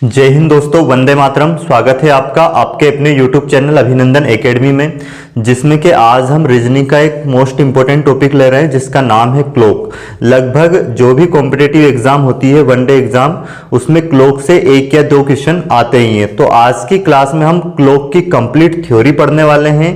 जय हिंद दोस्तों, वंदे मातरम। स्वागत है आपका आपके अपने YouTube चैनल अभिनंदन एकेडमी में, जिसमें कि आज हम रीजनिंग का एक मोस्ट इंपोर्टेंट टॉपिक ले रहे हैं जिसका नाम है क्लोक। लगभग जो भी कॉम्पिटेटिव एग्जाम होती है, वनडे एग्जाम, उसमें क्लोक से एक या दो क्वेश्चन आते ही हैं। तो आज की क्लास में हम क्लोक की कंप्लीट थ्योरी पढ़ने वाले हैं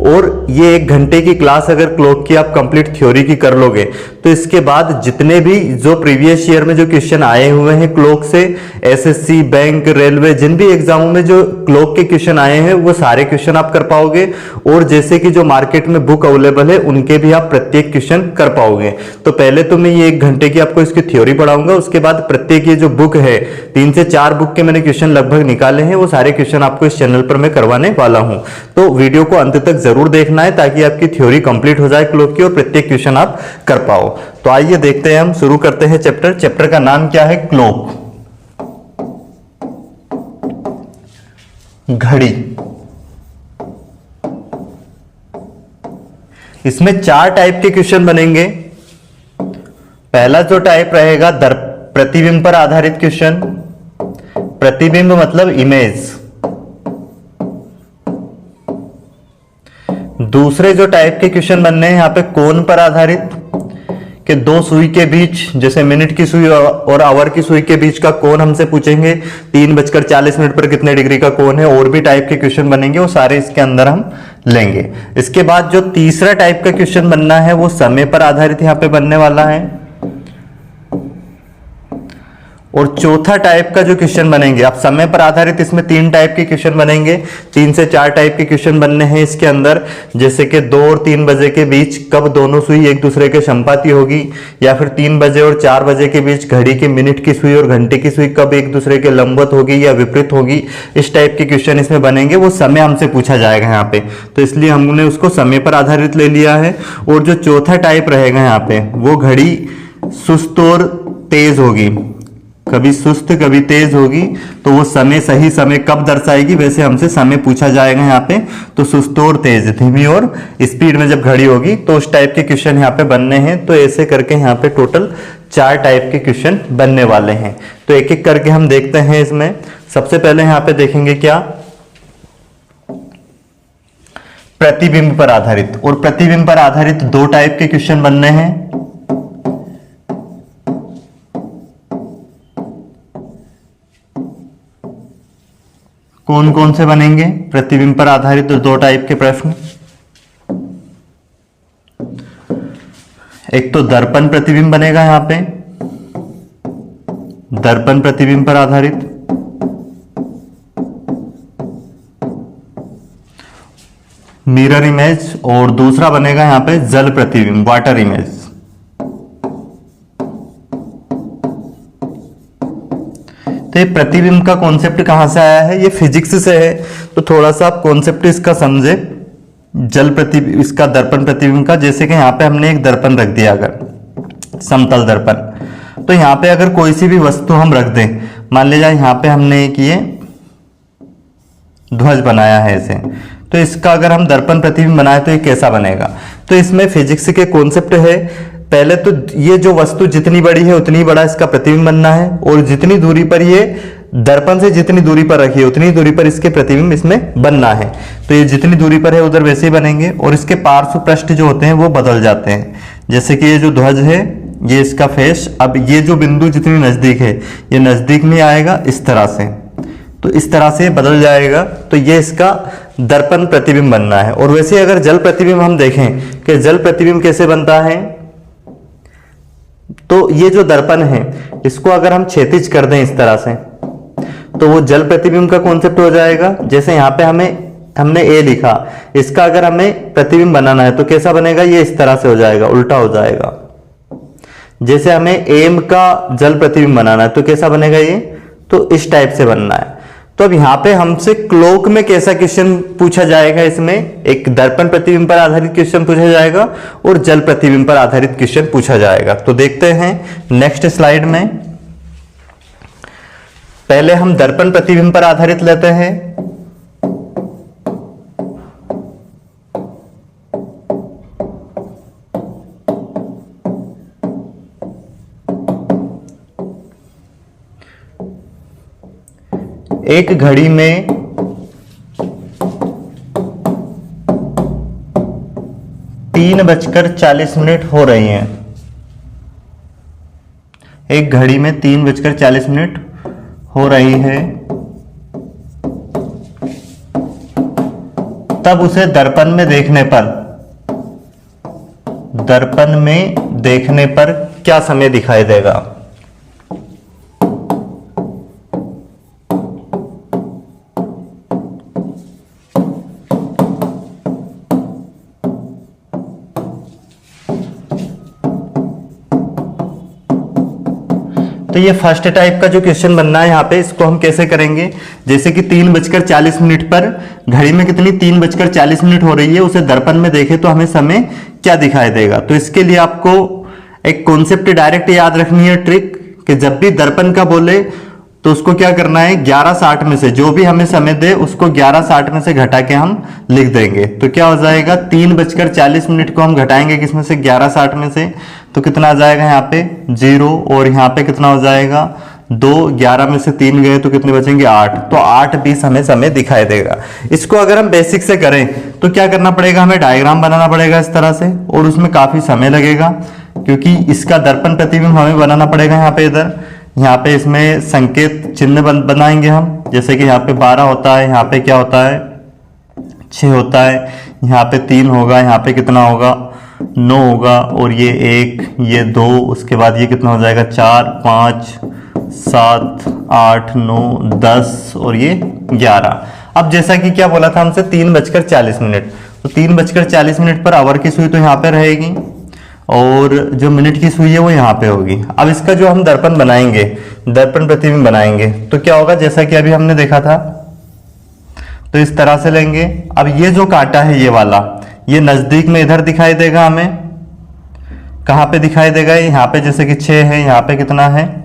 और ये 1 घंटे की क्लास अगर क्लोक की आप कंप्लीट थ्योरी की कर लोगे तो इसके बाद जितने भी जो प्रीवियस ईयर में जो क्वेश्चन आए हुए हैं क्लोक से, एसएससी, बैंक, रेलवे, जिन भी एग्जामों में जो क्लोक के क्वेश्चन आए हैं वो सारे क्वेश्चन आप कर पाओगे। और जैसे कि जो मार्केट में बुक अवेलेबल है उनके भी आप प्रत्येक क्वेश्चन कर पाओगे। तो पहले तो मैं ये 1 घंटे की आपको इसकी थ्योरी पढ़ाऊंगा, उसके बाद प्रत्येक ये जो बुक है 3 से 4 बुक के मैंने क्वेश्चन लगभग निकाले हैं, वो सारे क्वेश्चन आपको इस चैनल पर मैं करवाने वाला हूं। तो वीडियो को अंत तक जरूर देखना है ताकि आपकी थ्योरी कंप्लीट हो जाए क्लोक की और प्रत्येक क्वेश्चन आप कर पाओ। तो आइए देखते हैं, हम शुरू करते हैं चैप्टर का नाम क्या है? क्लोक, घड़ी। इसमें 4 टाइप के क्वेश्चन बनेंगे। पहला जो टाइप रहेगा प्रतिबिंब पर आधारित क्वेश्चन। प्रतिबिंब मतलब इमेज। दूसरे जो टाइप के क्वेश्चन बनने हैं यहां पे कोण पर आधारित, कि 2 सुई के बीच, जैसे मिनट की सुई और आवर की सुई के बीच का कोण हमसे पूछेंगे, 3:40 पर कितने डिग्री का कोण है। और भी टाइप के क्वेश्चन बनेंगे, वो सारे इसके अंदर हम लेंगे। इसके बाद जो तीसरा टाइप का क्वेश्चन बनना है वो समय पर आधारित यहां पे बनने वाला है। और चौथा टाइप का जो क्वेश्चन बनेंगे, आप समय पर आधारित, इसमें 3 टाइप के क्वेश्चन बनेंगे। 3 से 4 टाइप के क्वेश्चन बनने हैं इसके अंदर, जैसे कि 2 और 3 बजे के बीच कब दोनों सुई एक दूसरे के संपाती होगी, या फिर 3 बजे और 4 बजे के बीच घड़ी की मिनट की सुई और घंटे की सुई कब एक दूसरे के लंबवत होगी या विपरीत होगी। इस टाइप के क्वेश्चन इसमें बनेंगे, वो समय हमसे पूछा जाएगा यहाँ पे, तो इसलिए हमने उसको समय पर आधारित ले लिया है। और जो चौथा टाइप रहेगा यहाँ पे, वो घड़ी सुस्त और तेज होगी, कभी सुस्त कभी तेज होगी, तो वो समय, सही समय कब दर्शाएगी, वैसे हमसे समय पूछा जाएगा यहाँ पे। तो सुस्त और तेज, धीमी और स्पीड में जब घड़ी होगी, तो उस टाइप के क्वेश्चन यहाँ पे बनने हैं। तो ऐसे करके यहाँ पे टोटल 4 टाइप के क्वेश्चन बनने वाले हैं। तो एक एक करके हम देखते हैं। इसमें सबसे पहले यहाँ पे देखेंगे क्या, प्रतिबिंब पर आधारित। और प्रतिबिंब पर आधारित 2 टाइप के क्वेश्चन बनने हैं। कौन कौन से बनेंगे प्रतिबिंब पर आधारित 2 टाइप के प्रश्न? एक तो दर्पण प्रतिबिंब बनेगा यहां पे, दर्पण प्रतिबिंब पर आधारित। Mirror image. और दूसरा बनेगा यहां पे जल प्रतिबिंब, वाटर इमेज। तो ये प्रतिबिंब का कॉन्सेप्ट कहां से आया है? ये फिजिक्स से है, तो थोड़ा सा आप कॉन्सेप्ट इसका समझे। जल प्रतिबिंब, इसका दर्पण प्रतिबिंब का, जैसे कि यहां पे हमने एक दर्पण रख दिया, अगर समतल दर्पण, तो यहां पे अगर कोई सी भी वस्तु हम रख दें, मान लीजिए यहां पे हमने एक ये ध्वज बनाया है ऐसे, तो इसका अगर हम दर्पण प्रतिबिंब बनाए तो ये कैसा बनेगा? तो इसमें फिजिक्स के कॉन्सेप्ट है, पहले तो ये जो वस्तु जितनी बड़ी है उतनी बड़ा इसका प्रतिबिंब बनना है, और जितनी दूरी पर ये दर्पण से जितनी दूरी पर रखी है उतनी दूरी पर इसके प्रतिबिंब इसमें बनना है। तो ये जितनी दूरी पर है उधर वैसे ही बनेंगे। और इसके पार्श्व पृष्ठ जो होते हैं वो बदल जाते हैं, जैसे कि ये जो ध्वज है, ये इसका फेस, अब ये जो बिंदु जितनी नजदीक है ये नजदीक में आएगा इस तरह से, तो इस तरह से बदल जाएगा। तो ये इसका दर्पण प्रतिबिंब बनना है। और वैसे अगर जल प्रतिबिंब हम देखें कि जल प्रतिबिंब कैसे बनता है, तो ये जो दर्पण है इसको अगर हम क्षैतिज कर दें इस तरह से, तो वो जल प्रतिबिंब का कॉन्सेप्ट हो जाएगा। जैसे यहाँ पे हमने ए लिखा, इसका अगर हमें प्रतिबिंब बनाना है तो कैसा बनेगा? ये इस तरह से हो जाएगा, उल्टा हो जाएगा। जैसे हमें एम का जल प्रतिबिंब बनाना है तो कैसा बनेगा? ये तो इस टाइप से बनना है। तो अब यहाँ पे हमसे क्लोक में कैसा क्वेश्चन पूछा जाएगा? इसमें एक दर्पण प्रतिबिंब पर आधारित क्वेश्चन पूछा जाएगा और जल प्रतिबिंब पर आधारित क्वेश्चन पूछा जाएगा। तो देखते हैं नेक्स्ट स्लाइड में। पहले हम दर्पण प्रतिबिंब पर आधारित लेते हैं। एक घड़ी में 3:40 हो रही हैं। एक घड़ी में 3:40 हो रही है, तब उसे दर्पण में देखने पर क्या समय दिखाई देगा? तो ये फर्स्ट टाइप का जो क्वेश्चन बनना है यहाँ पे, इसको हम कैसे करेंगे? जैसे कि 3:40 पर घड़ी में कितनी 3:40 हो रही है, उसे दर्पण में देखें तो हमें समय क्या दिखाई देगा। तो इसके लिए आपको एक कॉन्सेप्ट डायरेक्ट याद रखनी है, ट्रिक, कि जब भी दर्पण का बोले तो उसको क्या करना है, 11:60 में से जो भी हमें समय दे उसको 11:60 में से घटा के हम लिख देंगे। तो क्या हो जाएगा, 3:40 को हम घटाएंगे किसमें से, 11:60 में से, तो कितना आ जाएगा यहाँ पे 0, और यहाँ पे कितना हो जाएगा 2, 11 में से 3 गए तो कितने बचेंगे 8, तो 8:20 हमें समय दिखाई देगा। इसको अगर हम बेसिक से करें तो क्या करना पड़ेगा, हमें डायग्राम बनाना पड़ेगा इस तरह से, और उसमें काफी समय लगेगा क्योंकि इसका दर्पण प्रतिबिंब हमें बनाना पड़ेगा। यहाँ पे इसमें संकेत चिन्ह बनाएंगे हम, जैसे कि यहाँ पे 12 होता है, यहाँ पे क्या होता है 6 होता है, यहाँ पे 3 होगा, यहाँ पे कितना होगा 9 होगा, और ये 1, ये 2, उसके बाद ये कितना हो जाएगा 4, 5, 7, 8, 9, 10 और ये 11। अब जैसा कि क्या बोला था हमसे 3:40, तो 3:40 पर आवर की सुई तो यहाँ पे रहेगी और जो मिनट की सुई है वो यहाँ पे होगी। अब इसका जो हम दर्पण बनाएंगे, दर्पण प्रतिबिंब बनाएंगे, तो क्या होगा, जैसा कि अभी हमने देखा था, तो इस तरह से लेंगे। अब ये जो कांटा है ये वाला, ये नजदीक में इधर दिखाई देगा, हमें कहाँ पे दिखाई देगा, यहाँ पे जैसे कि 6 है, यहाँ पे कितना है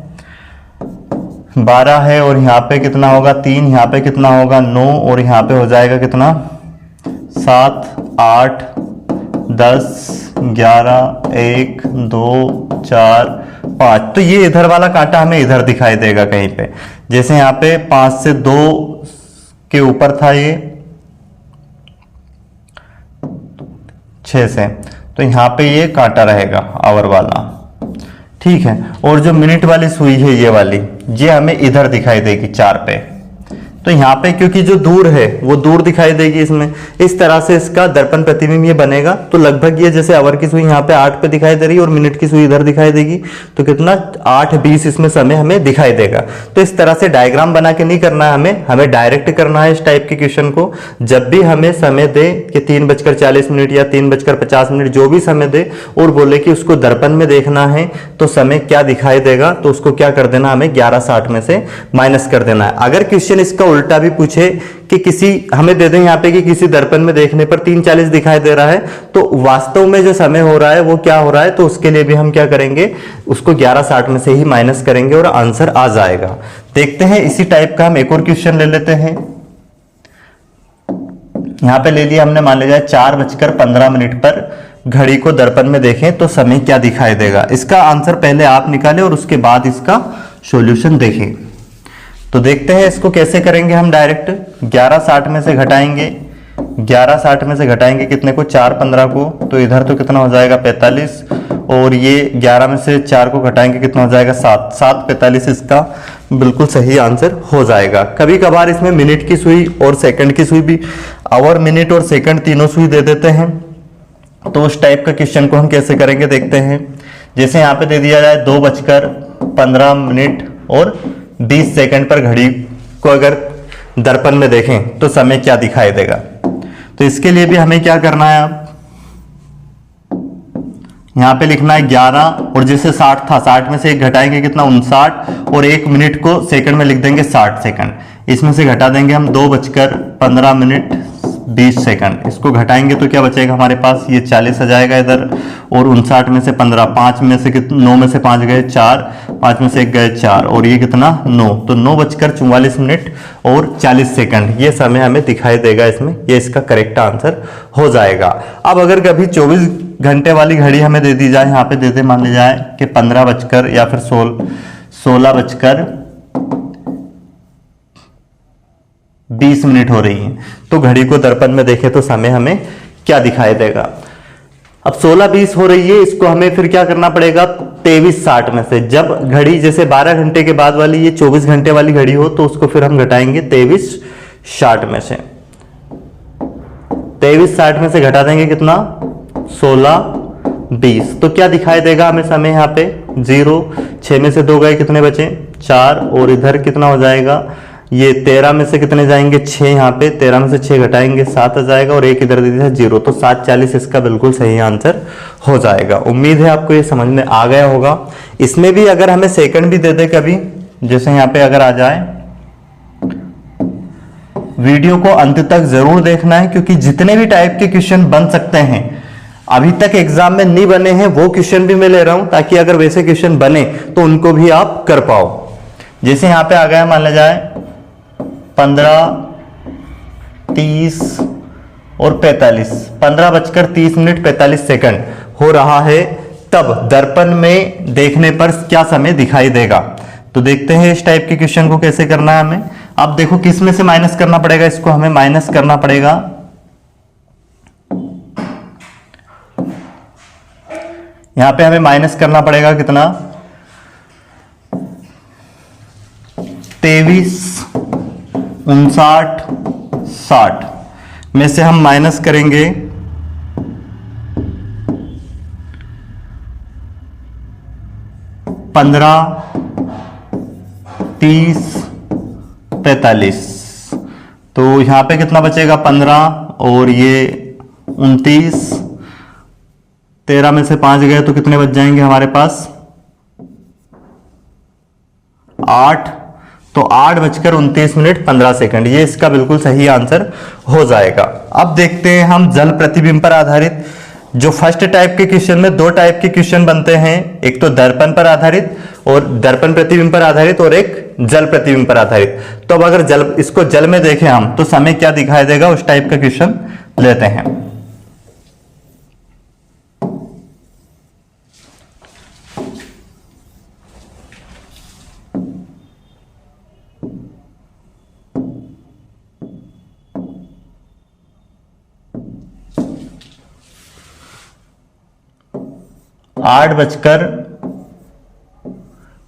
12 है, और यहाँ पे कितना होगा 3, यहाँ पे कितना होगा 9, और यहाँ पे हो जाएगा कितना 7, 8, 10, 11, 1, 2, 4, 5। तो ये इधर वाला कांटा हमें इधर दिखाई देगा कहीं पे, जैसे यहाँ पे 5 से 2 के ऊपर था, ये 6 से, तो यहाँ पे ये कांटा रहेगा आवर वाला, ठीक है। और जो मिनट वाली सुई है ये वाली, ये हमें इधर दिखाई देगी 4 पे, तो यहाँ पे क्योंकि जो दूर है वो दूर दिखाई देगी इसमें, इस तरह से इसका दर्पण प्रतिबिंब ये बनेगा। तो लगभग ये जैसे आवर की सुई यहाँ पे 8 पे दिखाई दे रही है और मिनट की सुई इधर दिखाई देगी, तो कितना 8:20 इसमें समय हमें दिखाई देगा। तो इस तरह से डायग्राम बना के नहीं करना है, हमें डायरेक्ट करना है इस टाइप के क्वेश्चन को। जब भी हमें समय दे कि 3:40 या 3:50 जो भी समय दे और बोले कि उसको दर्पण में देखना है तो समय क्या दिखाई देगा, तो उसको क्या कर देना, हमें 11:60 में से माइनस कर देना है। अगर क्वेश्चन इसका उल्टा भी पूछे कि किसी हमें दे दें यहाँ पे कि किसी दर्पण में देखने पर 3:40 दिखाई दे रहा है, तो वास्तव में जो समय हो रहा है वो क्या हो रहा है, तो उसके लिए भी हम क्या करेंगे, उसको 11:60 में से ही माइनस करेंगे और आंसर आ जाएगा। देखते हैं इसी टाइप का हम एक और क्वेश्चन ले लेते हैं। यहाँ पे ले लिया हमने, मान लीजिए 4:15 पर घड़ी को दर्पण में देखें तो समय क्या दिखाई देगा। इसका आंसर पहले आप निकालें और उसके बाद इसका सॉल्यूशन देखें। तो देखते हैं इसको कैसे करेंगे हम। डायरेक्ट 11:60 में से घटाएंगे, 11:60 में से घटाएंगे कितने को, 4:15 को, तो इधर तो कितना हो जाएगा 45, और ये 11 में से 4 को घटाएंगे कितना हो जाएगा 7, 7:45 इसका बिल्कुल सही आंसर हो जाएगा। कभी कभार इसमें मिनट की सुई और सेकंड की सुई भी, आवर, मिनट और सेकंड तीनों सुई दे देते हैं, तो उस टाइप का क्वेश्चन को हम कैसे करेंगे देखते हैं। जैसे यहाँ पे दे दिया जाए 2:15 और 20 सेकंड पर घड़ी को अगर दर्पण में देखें तो समय क्या दिखाई देगा। तो इसके लिए भी हमें क्या करना है, अब यहाँ पे लिखना है 11, और जैसे 60 था, 60 में से एक घटाएंगे कितना 59, और 1 मिनट को सेकंड में लिख देंगे 60 सेकंड। इसमें से घटा देंगे हम 2:15 इसको घटाएंगे तो क्या बचेगा हमारे पास, ये 40 आ जाएगा इधर, और 59 में से 15, 5 में से 9 में से 5 गए 4, 5 में से 1 गए 4, और ये कितना 9, तो 9:44 और 40 सेकंड ये समय हमें दिखाई देगा इसमें, ये इसका करेक्ट आंसर हो जाएगा। अब अगर कभी 24 घंटे वाली घड़ी हमें दे दी जाए, यहाँ पे दे दे मान ली जाए कि 15 या फिर 16 20 मिनट हो रही है। तो घड़ी को दर्पण में देखें तो समय हमें क्या दिखाई देगा। अब 16:20 हो रही है, इसको हमें फिर क्या करना पड़ेगा 23:60 में से। जब घड़ी जैसे 12 घंटे के बाद वाली ये 24 घंटे वाली घड़ी हो तो उसको फिर हम घटाएंगे 23:60 में से। 23:60 में से घटा देंगे कितना 16:20। तो क्या दिखाई देगा हमें समय यहाँ पे 0। 6 में से 2 गए, कितने बचे 4, और इधर कितना हो जाएगा ये 13 में से कितने जाएंगे 6, यहाँ पे 13 में से 6 घटाएंगे 7 आ जाएगा, और एक इधर दे दिया 0। तो 7:40 इसका बिल्कुल सही आंसर हो जाएगा। उम्मीद है आपको ये समझ में आ गया होगा। इसमें भी अगर हमें सेकंड भी दे दे कभी, जैसे यहाँ पे अगर आ जाए, वीडियो को अंत तक जरूर देखना है, क्योंकि जितने भी टाइप के क्वेश्चन बन सकते हैं अभी तक एग्जाम में नहीं बने हैं वो क्वेश्चन भी मैं ले रहा हूं, ताकि अगर वैसे क्वेश्चन बने तो उनको भी आप कर पाओ। जैसे यहां पे आ गया, मान लिया जाए 15, 30 और 45, 15:30 हो रहा है, तब दर्पण में देखने पर क्या समय दिखाई देगा। तो देखते हैं इस टाइप के क्वेश्चन को कैसे करना है हमें। अब देखो किस में से माइनस करना पड़ेगा, इसको हमें माइनस करना पड़ेगा, यहां पे हमें माइनस करना पड़ेगा कितना 23, 59, 60 में से हम माइनस करेंगे 15, 30, 45। तो यहां पे कितना बचेगा 15 और ये 29, 13 में से 5 गए तो कितने बच जाएंगे हमारे पास 8। तो 8:29 ये इसका बिल्कुल सही आंसर हो जाएगा। अब देखते हैं हम जल प्रतिबिंब पर आधारित। जो फर्स्ट टाइप के क्वेश्चन में 2 टाइप के क्वेश्चन बनते हैं, एक तो दर्पण पर आधारित और दर्पण प्रतिबिंब पर आधारित, और एक जल प्रतिबिंब पर आधारित। तो अब अगर इसको जल में देखें हम तो समय क्या दिखाई देगा, उस टाइप का क्वेश्चन लेते हैं। आठ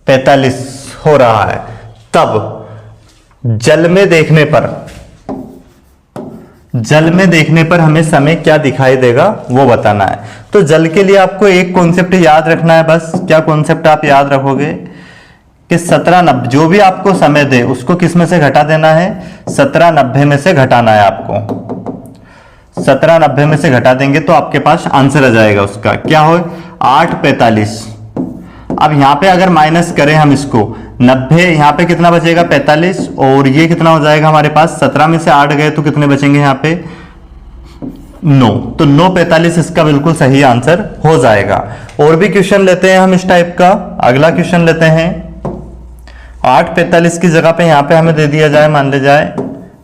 8:45 हो रहा है, तब जल में देखने पर हमें समय क्या दिखाई देगा वो बताना है। तो जल के लिए आपको एक कॉन्सेप्ट याद रखना है बस। क्या कॉन्सेप्ट आप याद रखोगे कि 17:90 जो भी आपको समय दे उसको किस में से घटा देना है 17:90 में से घटाना है आपको। 17:90 में से घटा देंगे तो आपके पास आंसर आ जाएगा उसका, क्या हो 8:45। अब यहां पे अगर माइनस करें हम इसको 90, यहां पे कितना बचेगा 45, और ये कितना हो जाएगा हमारे पास 17 में से 8 गए तो कितने बचेंगे यहाँ पे 9। तो 9:45 इसका बिल्कुल सही आंसर हो जाएगा। और भी क्वेश्चन लेते हैं हम इस टाइप का। अगला क्वेश्चन लेते हैं 8:45 की जगह पे यहां पे हमें दे दिया जाए, मान लिया जाए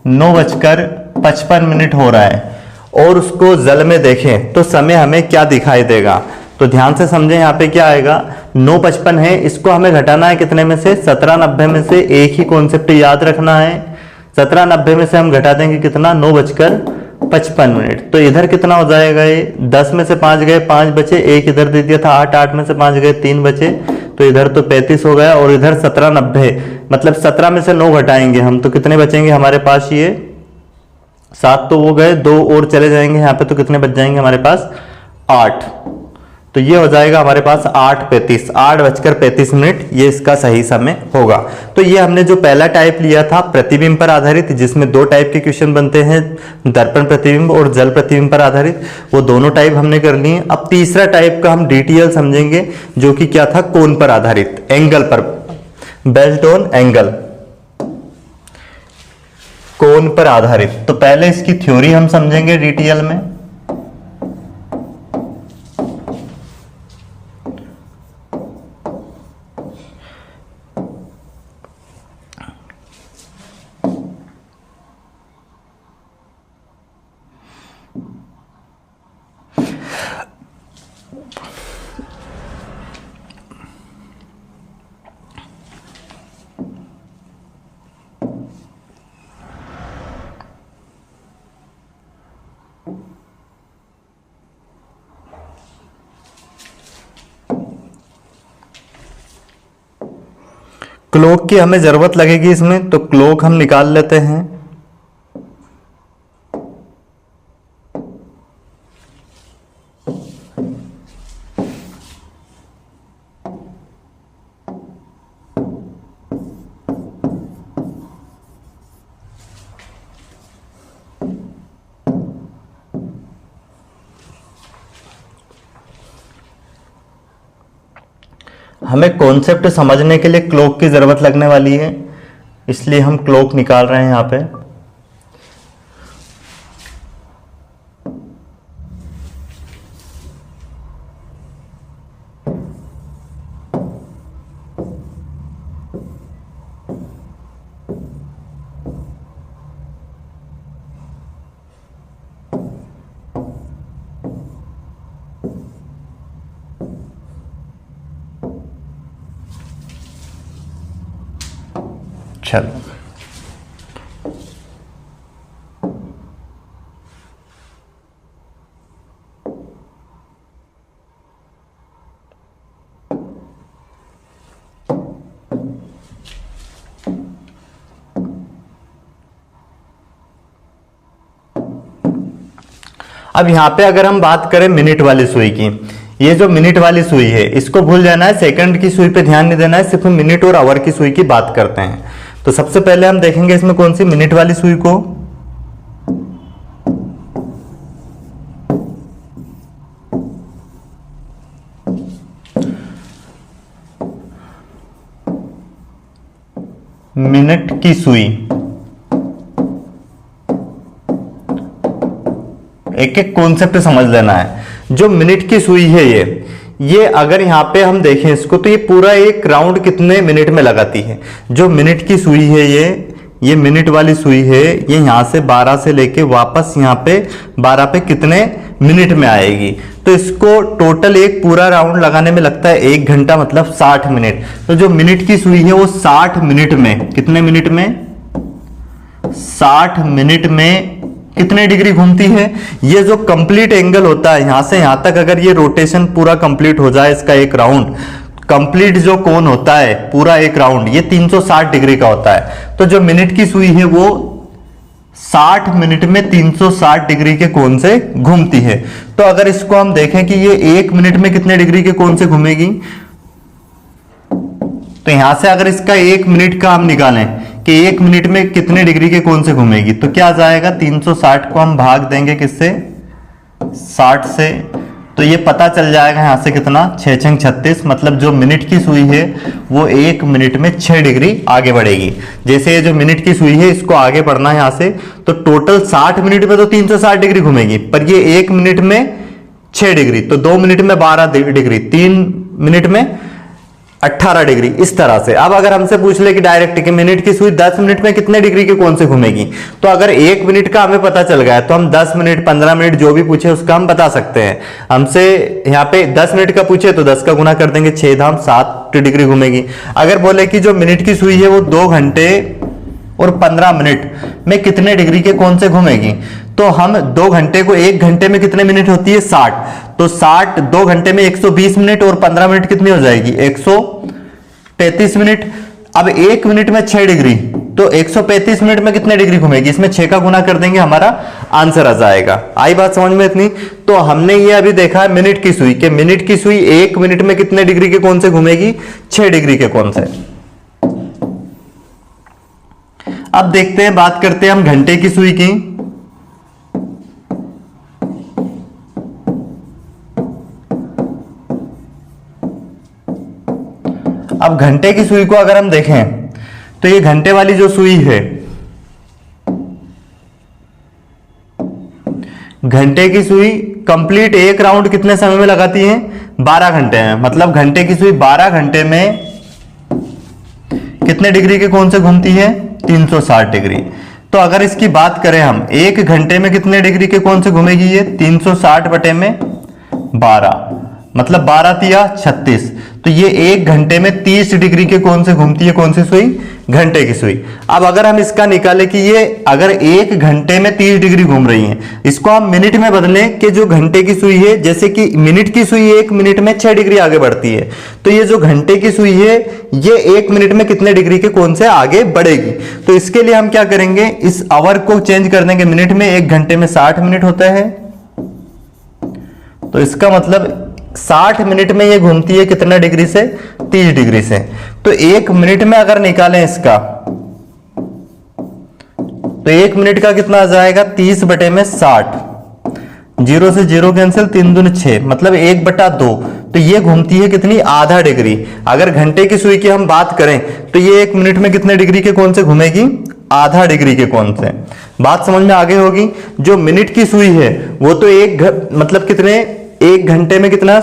9:55 हो रहा है, और उसको जल में देखें तो समय हमें क्या दिखाई देगा। तो ध्यान से समझें, यहाँ पे क्या आएगा 9:55 है, इसको हमें घटाना है कितने में से 17:90 में से। एक ही कॉन्सेप्ट याद रखना है, 17:90 में से हम घटा देंगे कितना 9:55। तो इधर कितना हो जाएगा, ये 10 में से 5 गए 5 बचे, एक इधर दे दिया था 8, 8 में से 5 गए 3 बचे, तो इधर तो 35 हो गया, और इधर 17:90 मतलब 17 में से 9 घटाएंगे हम तो कितने बचेंगे हमारे पास, ये 7 तो वो गए, 2 और चले जाएंगे यहाँ पे तो कितने बच जाएंगे हमारे पास 8। तो ये हो जाएगा हमारे पास 8:35, 8:35 ये इसका सही समय होगा। तो ये हमने जो पहला टाइप लिया था प्रतिबिंब पर आधारित, जिसमें 2 टाइप के क्वेश्चन बनते हैं, दर्पण प्रतिबिंब और जल प्रतिबिंब पर आधारित, वो दोनों टाइप हमने कर लिए। अब तीसरा टाइप का हम डिटेल समझेंगे, जो कि क्या था कोण पर आधारित, एंगल पर, बेस्ड ऑन एंगल, कोण पर आधारित। तो पहले इसकी थ्योरी हम समझेंगे डिटेल में। क्लॉक की हमें जरूरत लगेगी इसमें, तो क्लॉक हम निकाल लेते हैं। हमें कॉन्सेप्ट समझने के लिए क्लॉक की जरूरत लगने वाली है, इसलिए हम क्लॉक निकाल रहे हैं यहां पे। चलो, अब यहां पे अगर हम बात करें मिनट वाली सुई की, ये जो मिनट वाली सुई है इसको भूल जाना है, सेकंड की सुई पे ध्यान नहीं देना है, सिर्फ मिनट और आवर की सुई की बात करते हैं। तो सबसे पहले हम देखेंगे इसमें कौन सी मिनट वाली सुई को। मिनट की सुई, एक एक कॉन्सेप्ट समझ लेना है। जो मिनट की सुई है ये अगर यहां पे हम देखें इसको, तो ये पूरा एक राउंड कितने मिनट में लगाती है। जो मिनट की सुई है ये मिनट वाली सुई है, ये यहां से 12 से लेके वापस यहां पे 12 पे कितने मिनट में आएगी। तो इसको टोटल एक पूरा राउंड लगाने में लगता है 1 घंटा, मतलब 60 मिनट। तो जो मिनट की सुई है वो 60 मिनट में, कितने मिनट में, 60 मिनट में कितने डिग्री घूमती है। ये जो कंप्लीट एंगल होता है यहां से यहां तक, अगर ये रोटेशन पूरा कंप्लीट हो जाए, इसका एक राउंड कंप्लीट जो कोण होता है पूरा एक राउंड, ये 360 डिग्री का होता है। तो जो मिनट की सुई है वो 60 मिनट में 360 डिग्री के कोण से घूमती है। तो अगर इसको हम देखें कि ये 1 मिनट में कितने डिग्री के कोण से घूमेगी, तो यहां से अगर इसका 1 मिनट का हम निकालें कि 1 मिनट में कितने डिग्री के कोण से घूमेगी, तो क्या आ जाएगा, 360 को हम भाग देंगे किससे, 60 से, तो ये पता चल जाएगा यहां से कितना, 6 6 36, मतलब जो मिनट की सुई है वो 1 मिनट में 6 डिग्री आगे बढ़ेगी। जैसे ये जो मिनट की सुई है इसको आगे बढ़ना है यहां से, तो टोटल 60 मिनट में तो 360 डिग्री घूमेगी, पर ये 1 मिनट में 6 डिग्री, तो 2 मिनट में 12 डिग्री, 3 मिनट में 18 डिग्री, इस तरह से। अब अगर हमसे पूछ ले कि डायरेक्ट कि मिनट की सुई 10 मिनट में कितने डिग्री के कोण से घूमेगी, तो अगर 1 मिनट का हमें पता चल गया तो हम 10 मिनट 15 मिनट जो भी पूछे उसका हम बता सकते हैं। हमसे यहाँ पे 10 मिनट का पूछे तो 10 का गुना कर देंगे, 6 धाम 7 डिग्री घूमेगी। अगर बोले कि जो मिनट की सुई है वो 2 घंटे और 15 मिनट में कितने डिग्री के कोण से घूमेगी, तो हम 2 घंटे को 1 घंटे में कितने मिनट होती है, 60, तो 60 2 घंटे में 120 मिनट और 15 मिनट कितनी हो जाएगी, 135 मिनट। अब 1 मिनट में 6 डिग्री, तो 135 मिनट में कितने डिग्री घूमेगी, इसमें 6 का गुना कर देंगे, हमारा आंसर आ जाएगा। आई बात समझ में इतनी। तो हमने ये अभी देखा है मिनट की सुई के, मिनट की सुई 1 मिनट में कितने डिग्री के कोण से घूमेगी, 6 डिग्री के कोण से। अब देखते हैं, बात करते हैं हम घंटे की सुई की। अब घंटे की सुई को अगर हम देखें तो ये घंटे वाली जो सुई है, घंटे की सुई कंप्लीट एक राउंड कितने समय में लगाती है, 12 घंटे में। मतलब घंटे की सुई 12 घंटे में कितने डिग्री के कोण से घूमती है, 360 डिग्री। तो अगर इसकी बात करें हम, 1 घंटे में कितने डिग्री के कोण से घूमेगी ये, 360 बटे में 12, मतलब 12 तिया 36। तो ये 1 घंटे में 30 डिग्री के कोण से घूमती है, कौन सी सुई? घंटे की सुई। अब अगर हम इसका निकालें कि ये अगर 1 घंटे में 30 डिग्री घूम रही है, इसको हम मिनट में बदलें कि जो घंटे की सुई है, जैसे कि मिनट की सुई 1 मिनट में 6 डिग्री आगे बढ़ती है, तो ये जो घंटे की सुई है ये 1 मिनट में कितने डिग्री के कोण से आगे बढ़ेगी? तो इसके लिए हम क्या करेंगे, इस आवर को चेंज कर देंगे मिनट में। 1 घंटे में 60 मिनट होता है, तो इसका मतलब 60 मिनट में ये घूमती है कितना डिग्री से? 30 डिग्री से। तो 1 मिनट में अगर निकालें इसका, तो 1 मिनट का कितना आ जाएगा? 30/60। 0 से 0 कैंसिल, 3 दूनी 6, मतलब 1/2। तो ये घूमती है कितनी? आधा डिग्री। अगर घंटे की सुई की हम बात करें तो ये 1 मिनट में कितने डिग्री के कोण से घूमेगी? आधा डिग्री के कोण से। बात समझ में आगे होगी। जो मिनट की सुई है वो तो मतलब कितने, 1 घंटे में कितना,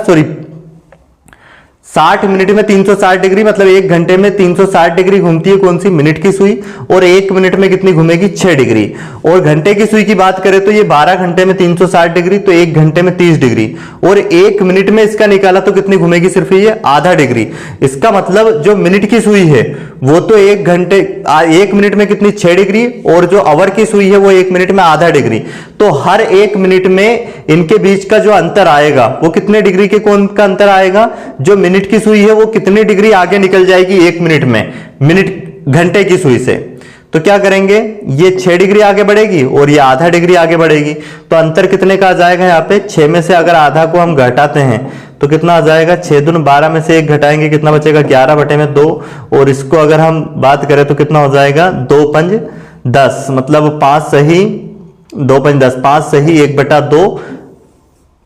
60 मिनट में 360 डिग्री, मतलब 1 घंटे में 360 डिग्री घूमती है कौन सी? मिनट की सुई। और 1 मिनट में कितनी घूमेगी? 6 डिग्री। और घंटे की सुई की बात करें तो ये 12 घंटे में 360 डिग्री, तो 1 घंटे में 30 डिग्री। और 1 मिनट में इसका निकाला तो कितनी घूमेगी? सिर्फ ये आधा डिग्री। इसका मतलब जो मिनट की सुई है वो तो 1 मिनट में कितनी? 6 डिग्री। और जो आवर की सुई है वो 1 मिनट में आधा डिग्री। तो हर 1 मिनट में इनके बीच का जो अंतर आएगा वो कितने डिग्री के कोण का अंतर आएगा? जो मिनट की सुई है वो कितनी डिग्री आगे निकल जाएगी 1 मिनट में, घंटे की सुई से? तो क्या करेंगे, ये 6 डिग्री आगे बढ़ेगी और ये आधा डिग्री आगे बढ़ेगी। तो अंतर कितने का आ जाएगा यहाँ पे? 6 में से अगर आधा को हम घटाते हैं तो कितना आ जाएगा? 6 दूनी 12 में से 1 घटाएंगे, कितना बचेगा? 11/2। और इसको अगर हम बात करें तो कितना हो जाएगा? 2 पंज 10, मतलब 5 सही 2 पंज 10, 5 सही 1/2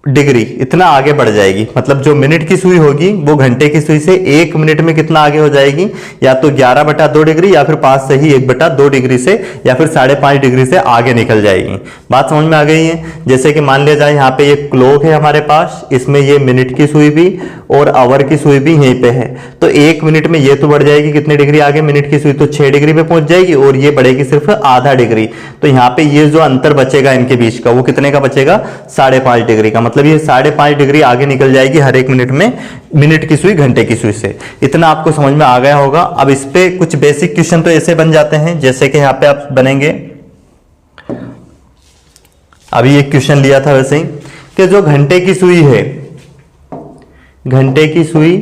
डिग्री इतना आगे बढ़ जाएगी। मतलब जो मिनट की सुई होगी वो घंटे की सुई से 1 मिनट में कितना आगे हो जाएगी? या तो 11/2 डिग्री, या फिर 5 सही 1/2 डिग्री से, या फिर 5.5 डिग्री से आगे निकल जाएगी। बात समझ में आ गई है? जैसे कि मान लिया जाए यहाँ पे ये क्लॉक है हमारे पास, इसमें ये मिनट की सुई भी और आवर की सुई भी यहीं पे है। तो 1 मिनट में ये तो बढ़ जाएगी कितने डिग्री आगे? मिनट की सुई तो 6 डिग्री पे पहुंच जाएगी और ये बढ़ेगी सिर्फ आधा डिग्री। तो यहाँ पे ये जो अंतर बचेगा इनके बीच का वो कितने का बचेगा? 5.5 डिग्री का। मतलब ये 5.5 डिग्री आगे निकल जाएगी हर 1 मिनट में, मिनट की सुई घंटे की सुई से। इतना आपको समझ में आ गया होगा। अब इस पे कुछ बेसिक क्वेश्चन तो ऐसे बन जाते हैं, जैसे कि यहाँ पे आप बनेंगे, अभी एक क्वेश्चन लिया था वैसे ही, कि जो घंटे की सुई है, घंटे की सुई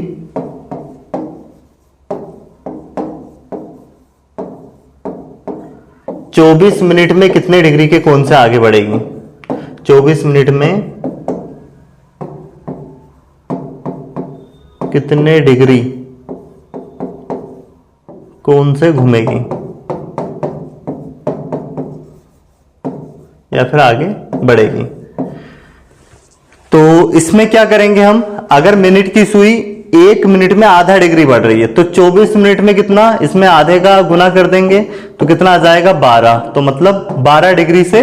24 मिनट में कितने डिग्री के कोण से आगे बढ़ेगी? 24 मिनट में कितने डिग्री कोण से घूमेगी या फिर आगे बढ़ेगी? तो इसमें क्या करेंगे हम, अगर मिनट की सुई 1 मिनट में आधा डिग्री बढ़ रही है तो 24 मिनट में कितना, इसमें आधे का गुना कर देंगे तो कितना आ जाएगा? 12। तो मतलब 12 डिग्री से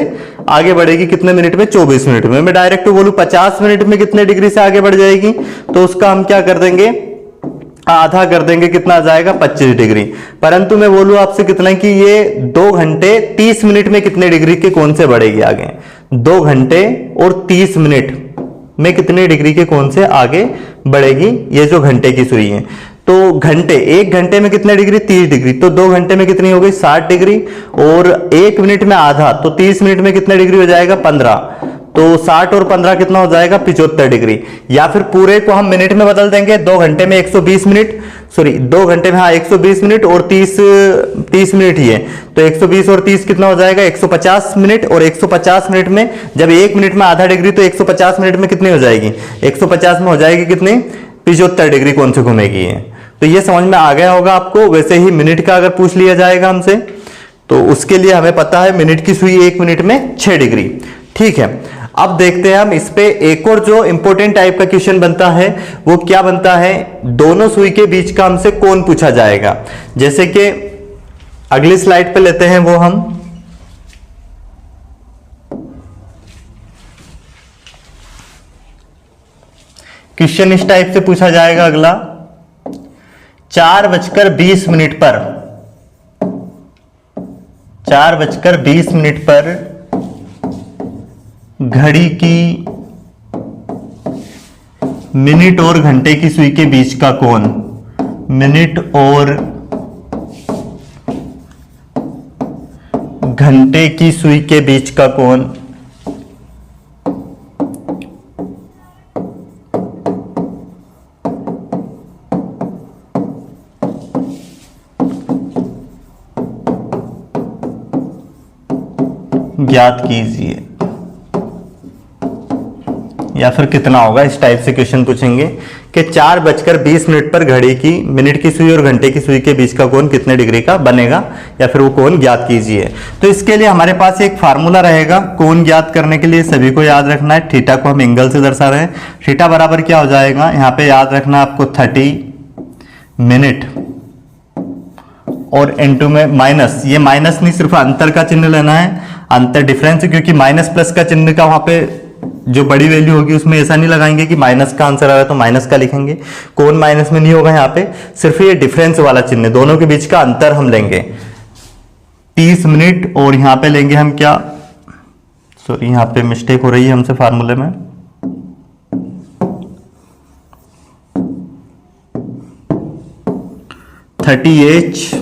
आगे बढ़ेगी कितने मिनट में? 24 मिनट में। मैं डायरेक्ट बोलूं 50 मिनट में कितने डिग्री से आगे बढ़ जाएगी, तो उसका हम क्या कर देंगे? आधा कर देंगे, कितना आ जाएगा? 25 डिग्री। परंतु मैं बोलूं आपसे कितना कि ये 2 घंटे 30 मिनट में कितने डिग्री के कोण से बढ़ेगी आगे? 2 घंटे और 30 मिनट में कितने डिग्री के कोण से आगे बढ़ेगी ये जो घंटे की सुई है? तो घंटे, 1 घंटे में कितने डिग्री? 30 डिग्री। तो 2 घंटे में कितनी हो गई? 60 डिग्री। और 1 मिनट में आधा, तो 30 मिनट में कितने डिग्री हो जाएगा? 15। तो 60 और 15 कितना हो जाएगा? 75 डिग्री। या फिर पूरे को हम मिनट में बदल देंगे, 2 घंटे में 120 मिनट, सॉरी 2 घंटे में, हाँ 120 मिनट और 30 मिनट ही है, तो 120 और 30 कितना हो जाएगा? 150 मिनट। और 150 मिनट में जब 1 मिनट में आधा डिग्री, तो 150 मिनट में कितनी हो जाएगी? 150 में हो जाएगी कितनी? 75 डिग्री कौन से घूमेगी है? तो ये समझ में आ गया होगा आपको। वैसे ही मिनट का अगर पूछ लिया जाएगा हमसे तो उसके लिए हमें पता है मिनट की सुई 1 मिनट में 6 डिग्री। ठीक है, अब देखते हैं हम इस पे एक और जो इंपॉर्टेंट टाइप का क्वेश्चन बनता है वो क्या बनता है? दोनों सुई के बीच का हमसे कोण पूछा जाएगा। जैसे कि अगली स्लाइड पे लेते हैं वो हम, क्वेश्चन इस टाइप से पूछा जाएगा अगला, 4:20 पर 4:20 पर घड़ी की मिनट और घंटे की सुई के बीच का कोण, मिनट और घंटे की सुई के बीच का कोण ज्ञात कीजिए, या फिर कितना होगा, इस टाइप से क्वेश्चन पूछेंगे कि 4:20 पर घड़ी की मिनट की सुई और घंटे की सुई के बीच का कोण कितने डिग्री का बनेगा, या फिर वो कोण ज्ञात कीजिए। तो इसके लिए हमारे पास एक फार्मूला रहेगा कोण ज्ञात करने के लिए, सभी को याद रखना है। थीटा को हम एंगल से दर्शा रहे हैं, थीटा बराबर क्या हो जाएगा, यहाँ पे याद रखना आपको 30 मिनट और इनटू में माइनस, ये माइनस नहीं सिर्फ अंतर का चिन्ह लेना है, अंतर डिफरेंस, क्योंकि माइनस प्लस का चिन्ह का वहां पे जो बड़ी वैल्यू होगी उसमें ऐसा नहीं लगाएंगे कि माइनस का आंसर आ रहा है तो माइनस का लिखेंगे, कोण माइनस में नहीं होगा, यहाँ पे सिर्फ ये डिफरेंस वाला चिन्ह, दोनों के बीच का अंतर हम लेंगे 30 मिनट, और यहाँ पे लेंगे हम क्या, सॉरी यहाँ पे मिस्टेक हो रही है हमसे फार्मूले में, (30h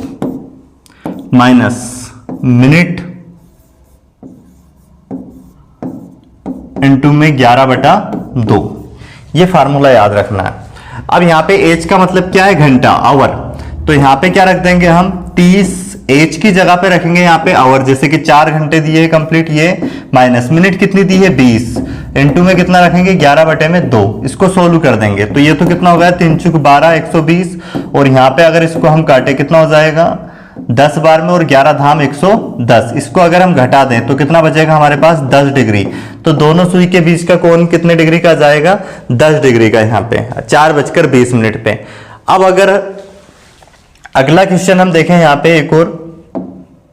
माइनस मिनट इनटू में 11/2, ये फार्मूला याद रखना है। अब यहाँ पे एच का मतलब क्या है, घंटा, आवर, तो यहाँ पे क्या रख देंगे हम 30, एच की जगह पे रखेंगे यहाँ पे आवर, जैसे कि 4 घंटे दिए है कंप्लीट, ये माइनस मिनट कितनी दी है 20, इनटू में कितना रखेंगे 11/2, इसको सोल्व कर देंगे तो ये तो कितना हो गया 3 × 12 120, और यहाँ पे अगर इसको हम काटे कितना हो जाएगा 10 बार में, और 11 धाम 110, इसको अगर हम घटा दें तो कितना बचेगा हमारे पास 10 डिग्री, तो दोनों सुई के बीच का कोण कितने डिग्री का जाएगा 10 डिग्री का, यहाँ पे 4:20 पे। अब अगर अगला क्वेश्चन हम देखें यहाँ पे एक और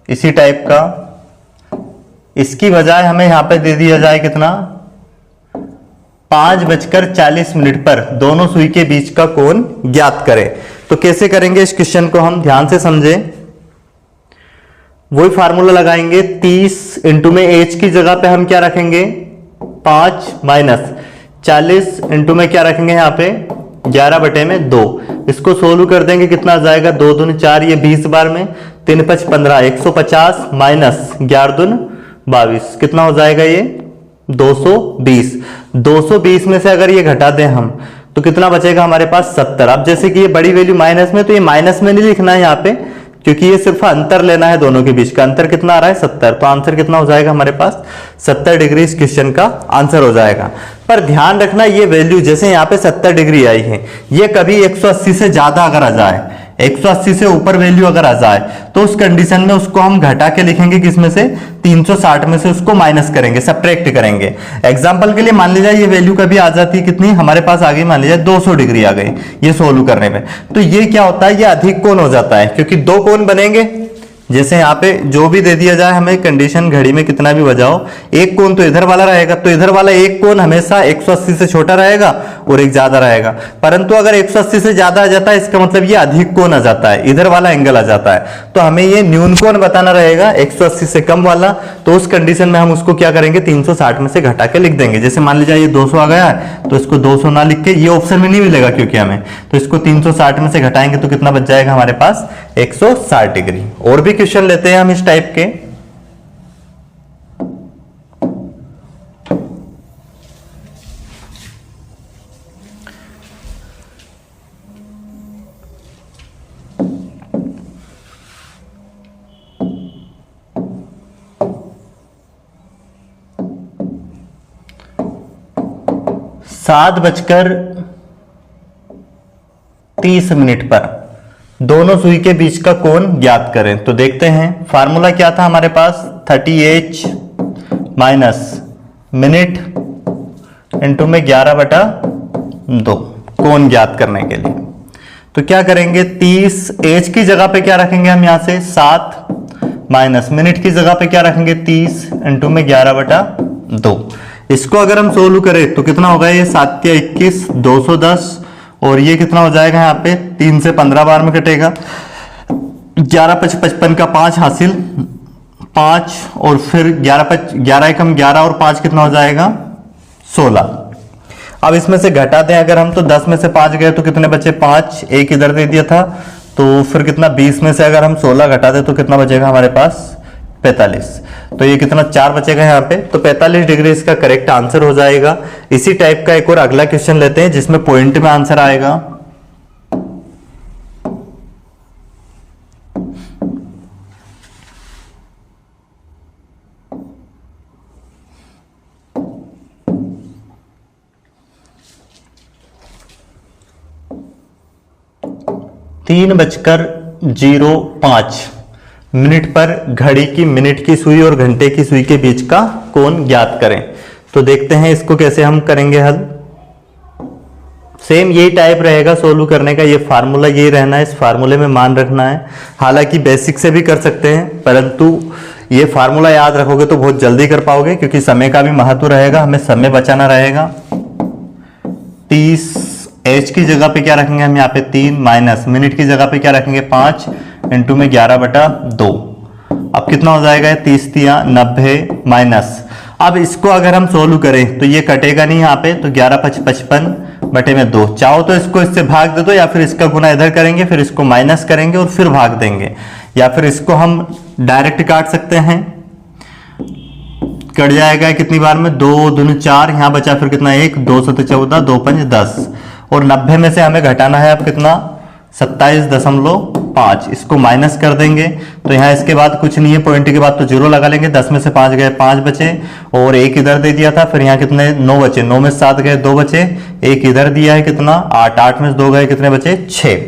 इसी टाइप का, इसकी बजाय हमें यहाँ पे दे दिया जाए कितना 5:40 पर दोनों सुई के बीच का कोण ज्ञात करें। तो कैसे करेंगे इस क्वेश्चन को, हम ध्यान से समझें, वही फार्मूला लगाएंगे 30 इनटू में एच की जगह पे हम क्या रखेंगे 5 माइनस 40 इनटू में क्या रखेंगे यहाँ पे 11/2, इसको सोल्व कर देंगे कितना आ जाएगा 2 दूनी 4, ये 20 बार में, 3 × 5 15, 150 माइनस 11 दूनी 22, कितना हो जाएगा ये 220। 220 में से अगर ये घटा दें हम तो कितना बचेगा हमारे पास 70। अब जैसे कि ये बड़ी वैल्यू माइनस में, तो ये माइनस में नहीं लिखना है यहाँ पे, क्योंकि ये सिर्फ अंतर लेना है, दोनों के बीच का अंतर कितना आ रहा है 70, तो आंसर कितना हो जाएगा हमारे पास 70 डिग्री इस क्वेश्चन का आंसर हो जाएगा। पर ध्यान रखना ये वैल्यू जैसे यहाँ पे 70 डिग्री आई है, ये कभी 180 से ज्यादा अगर आ जाए, 180 से ऊपर वैल्यू अगर आ जाए तो उस कंडीशन में उसको हम घटा के लिखेंगे, किसमें से 360 में से उसको माइनस करेंगे, सब्ट्रैक्ट करेंगे। एग्जांपल के लिए मान लीजिए ये वैल्यू कभी आ जाती है कितनी हमारे पास आ गई, मान लीजिए 200 डिग्री आ गई ये सोल्व करने में, तो ये क्या होता है, ये अधिक कोण हो जाता है, क्योंकि दो कोण बनेंगे। जैसे यहाँ पे जो भी दे दिया जाए हमें कंडीशन, घड़ी में कितना भी बजाओ, एक कोण तो इधर वाला रहेगा, तो इधर वाला एक कोण हमेशा 180 से छोटा रहेगा और एक ज्यादा रहेगा। परंतु अगर 180 से ज्यादा आ जाता है इसका मतलब ये अधिक कोण आ जाता है, इधर वाला एंगल आ जाता है, तो हमें ये न्यून कोण बताना रहेगा 180 से कम वाला। तो उस कंडीशन में हम उसको क्या करेंगे 360 में से घटा के लिख देंगे। जैसे मान लीजिए ये 200 आ गया है तो इसको 200 ना लिख के, ये ऑप्शन में नहीं मिलेगा क्योंकि हमें, तो इसको 360 में से घटाएंगे तो कितना बच जाएगा हमारे पास 160 डिग्री। और भी क्वेश्चन लेते हैं हम इस टाइप के। सात 7:30 पर दोनों सुई के बीच का कोण ज्ञात करें। तो देखते हैं फार्मूला क्या था हमारे पास, 30h माइनस मिनट इंटू में 11/2 कोण ज्ञात करने के लिए। तो क्या करेंगे 30h की जगह पे क्या रखेंगे हम यहाँ से 7 माइनस मिनट की जगह पे क्या रखेंगे 30 इंटू में 11/2। इसको अगर हम सोल्व करें तो कितना होगा, ये 7 या 21 210, और ये कितना हो जाएगा यहाँ पे 3 से 15 बार में कटेगा, 11 5 55 का 5 हासिल 5, और फिर 11 1 11 और 5 कितना हो जाएगा 16। अब इसमें से घटा दें अगर हम, तो 10 में से 5 गए तो कितने बचे? 5, एक इधर दे दिया था, तो फिर कितना? 20 में से अगर हम 16 घटा दें तो कितना बचेगा हमारे पास? 45। तो ये कितना? 4 बचेगा यहाँ पे, तो 45 डिग्री इसका करेक्ट आंसर हो जाएगा। इसी टाइप का एक और अगला क्वेश्चन लेते हैं जिसमें पॉइंट में आंसर आएगा। तीन बजकर 05 मिनट पर घड़ी की मिनट की सुई और घंटे की सुई के बीच का कोण ज्ञात करें। तो देखते हैं इसको कैसे हम करेंगे हल। सेम यही टाइप रहेगा सोल्व करने का, ये फार्मूला यही रहना है, इस फार्मूले में मान रखना है। हालांकि बेसिक से भी कर सकते हैं, परंतु ये फार्मूला याद रखोगे तो बहुत जल्दी कर पाओगे, क्योंकि समय का भी महत्व रहेगा, हमें समय बचाना रहेगा। 30 एच की जगह पे क्या रखेंगे हम यहाँ पे? 3 माइनस मिनट की जगह पे क्या रखेंगे? 5 इंटू में 11/2। अब कितना हो जाएगा? 30 तिया 90 माइनस। अब इसको अगर हम सोल्व करें तो ये कटेगा नहीं यहाँ पे, तो 11×5 = 55/2। चाहो तो इसको इससे भाग दे दो, या फिर इसका गुना इधर करेंगे, फिर इसको माइनस करेंगे और फिर भाग देंगे, या फिर इसको हम डायरेक्ट काट सकते हैं। कट जाएगा कितनी बार में? 2 दूनी 4, यहाँ बचा फिर कितना? 1, 2 7 14, 2 5 10, और 90 में से हमें घटाना है अब कितना? 27.5। इसको माइनस कर देंगे तो यहाँ इसके बाद कुछ नहीं है, पॉइंट के बाद तो 0 लगा लेंगे। 10 में से 5 गए, 5 बचे, और 1 इधर दे दिया था, फिर यहाँ कितने? 9 बचे। 9 में से 7 गए, 2 बचे, 1 इधर दिया है, कितना? 8। 8 में से 2 गए, कितने बचे? 6।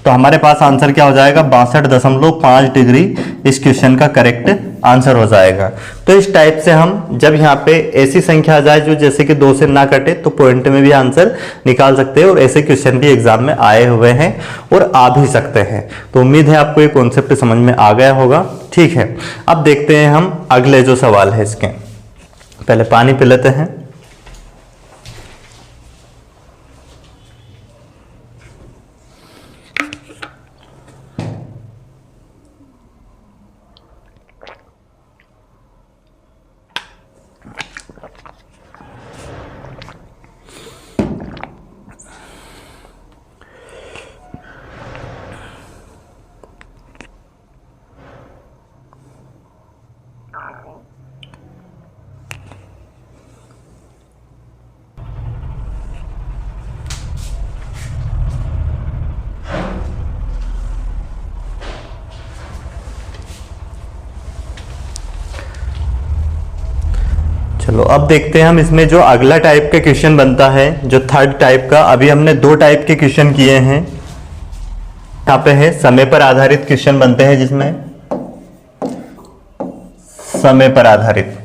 तो हमारे पास आंसर क्या हो जाएगा? 62.5 डिग्री इस क्वेश्चन का करेक्ट आंसर हो जाएगा। तो इस टाइप से हम जब यहाँ पे ऐसी संख्या आ जाए जो जैसे कि 2 से ना कटे, तो पॉइंट में भी आंसर निकाल सकते हैं, और ऐसे क्वेश्चन भी एग्जाम में आए हुए हैं और आ भी सकते हैं। तो उम्मीद है आपको ये कॉन्सेप्ट समझ में आ गया होगा। ठीक है, अब देखते हैं हम अगले जो सवाल है इसके। पहले पानी पी लेते हैं। चलो अब देखते हैं हम इसमें जो अगला टाइप का क्वेश्चन बनता है, जो थर्ड टाइप का। अभी हमने 2 टाइप के क्वेश्चन किए हैं। यहाँ पे है समय पर आधारित क्वेश्चन बनते हैं, जिसमें समय पर आधारित।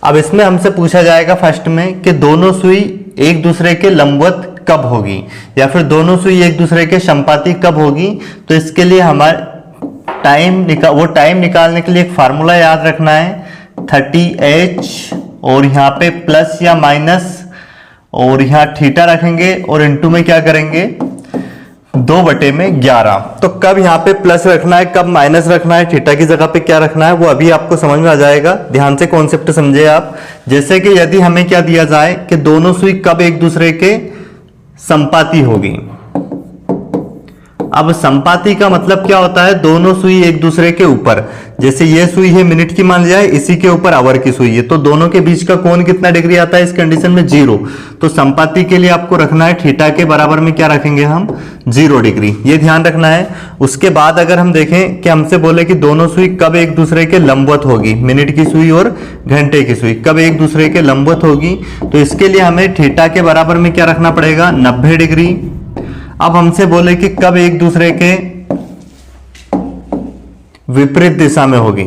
अब इसमें हमसे पूछा जाएगा फर्स्ट में कि दोनों सुई एक दूसरे के लंबवत कब होगी, या फिर दोनों सुई एक दूसरे के संपाती कब होगी। तो इसके लिए हमारे टाइम निकालने के लिए एक फार्मूला याद रखना है, 30h, और यहाँ पे प्लस या माइनस, और यहाँ थीटा रखेंगे, और इनटू में क्या करेंगे? 2/11। तो कब यहाँ पे प्लस रखना है, कब माइनस रखना है, थीटा की जगह पे क्या रखना है, वो अभी आपको समझ में आ जाएगा। ध्यान से कॉन्सेप्ट समझे आप। जैसे कि यदि हमें क्या दिया जाए कि दोनों सुई कब एक दूसरे के संपाती होगी। अब संपाती का मतलब क्या होता है? दोनों सुई एक दूसरे के ऊपर, जैसे ये सुई है मिनट की मान लिया है, इसी के ऊपर आवर की सुई है, तो दोनों के बीच का कोण कितना डिग्री आता है इस कंडीशन में? 0। तो संपाती के लिए आपको रखना है थीटा के बराबर में क्या रखेंगे हम? 0 डिग्री, ये ध्यान रखना है। उसके बाद अगर हम देखें कि हमसे बोले कि दोनों सुई कब एक दूसरे के लंबवत होगी, मिनट की सुई और घंटे की सुई कब एक दूसरे के लंबवत होगी, तो इसके लिए हमें थीटा के बराबर में क्या रखना पड़ेगा? 90 डिग्री। अब हमसे बोले कि कब एक दूसरे के विपरीत दिशा में होगी,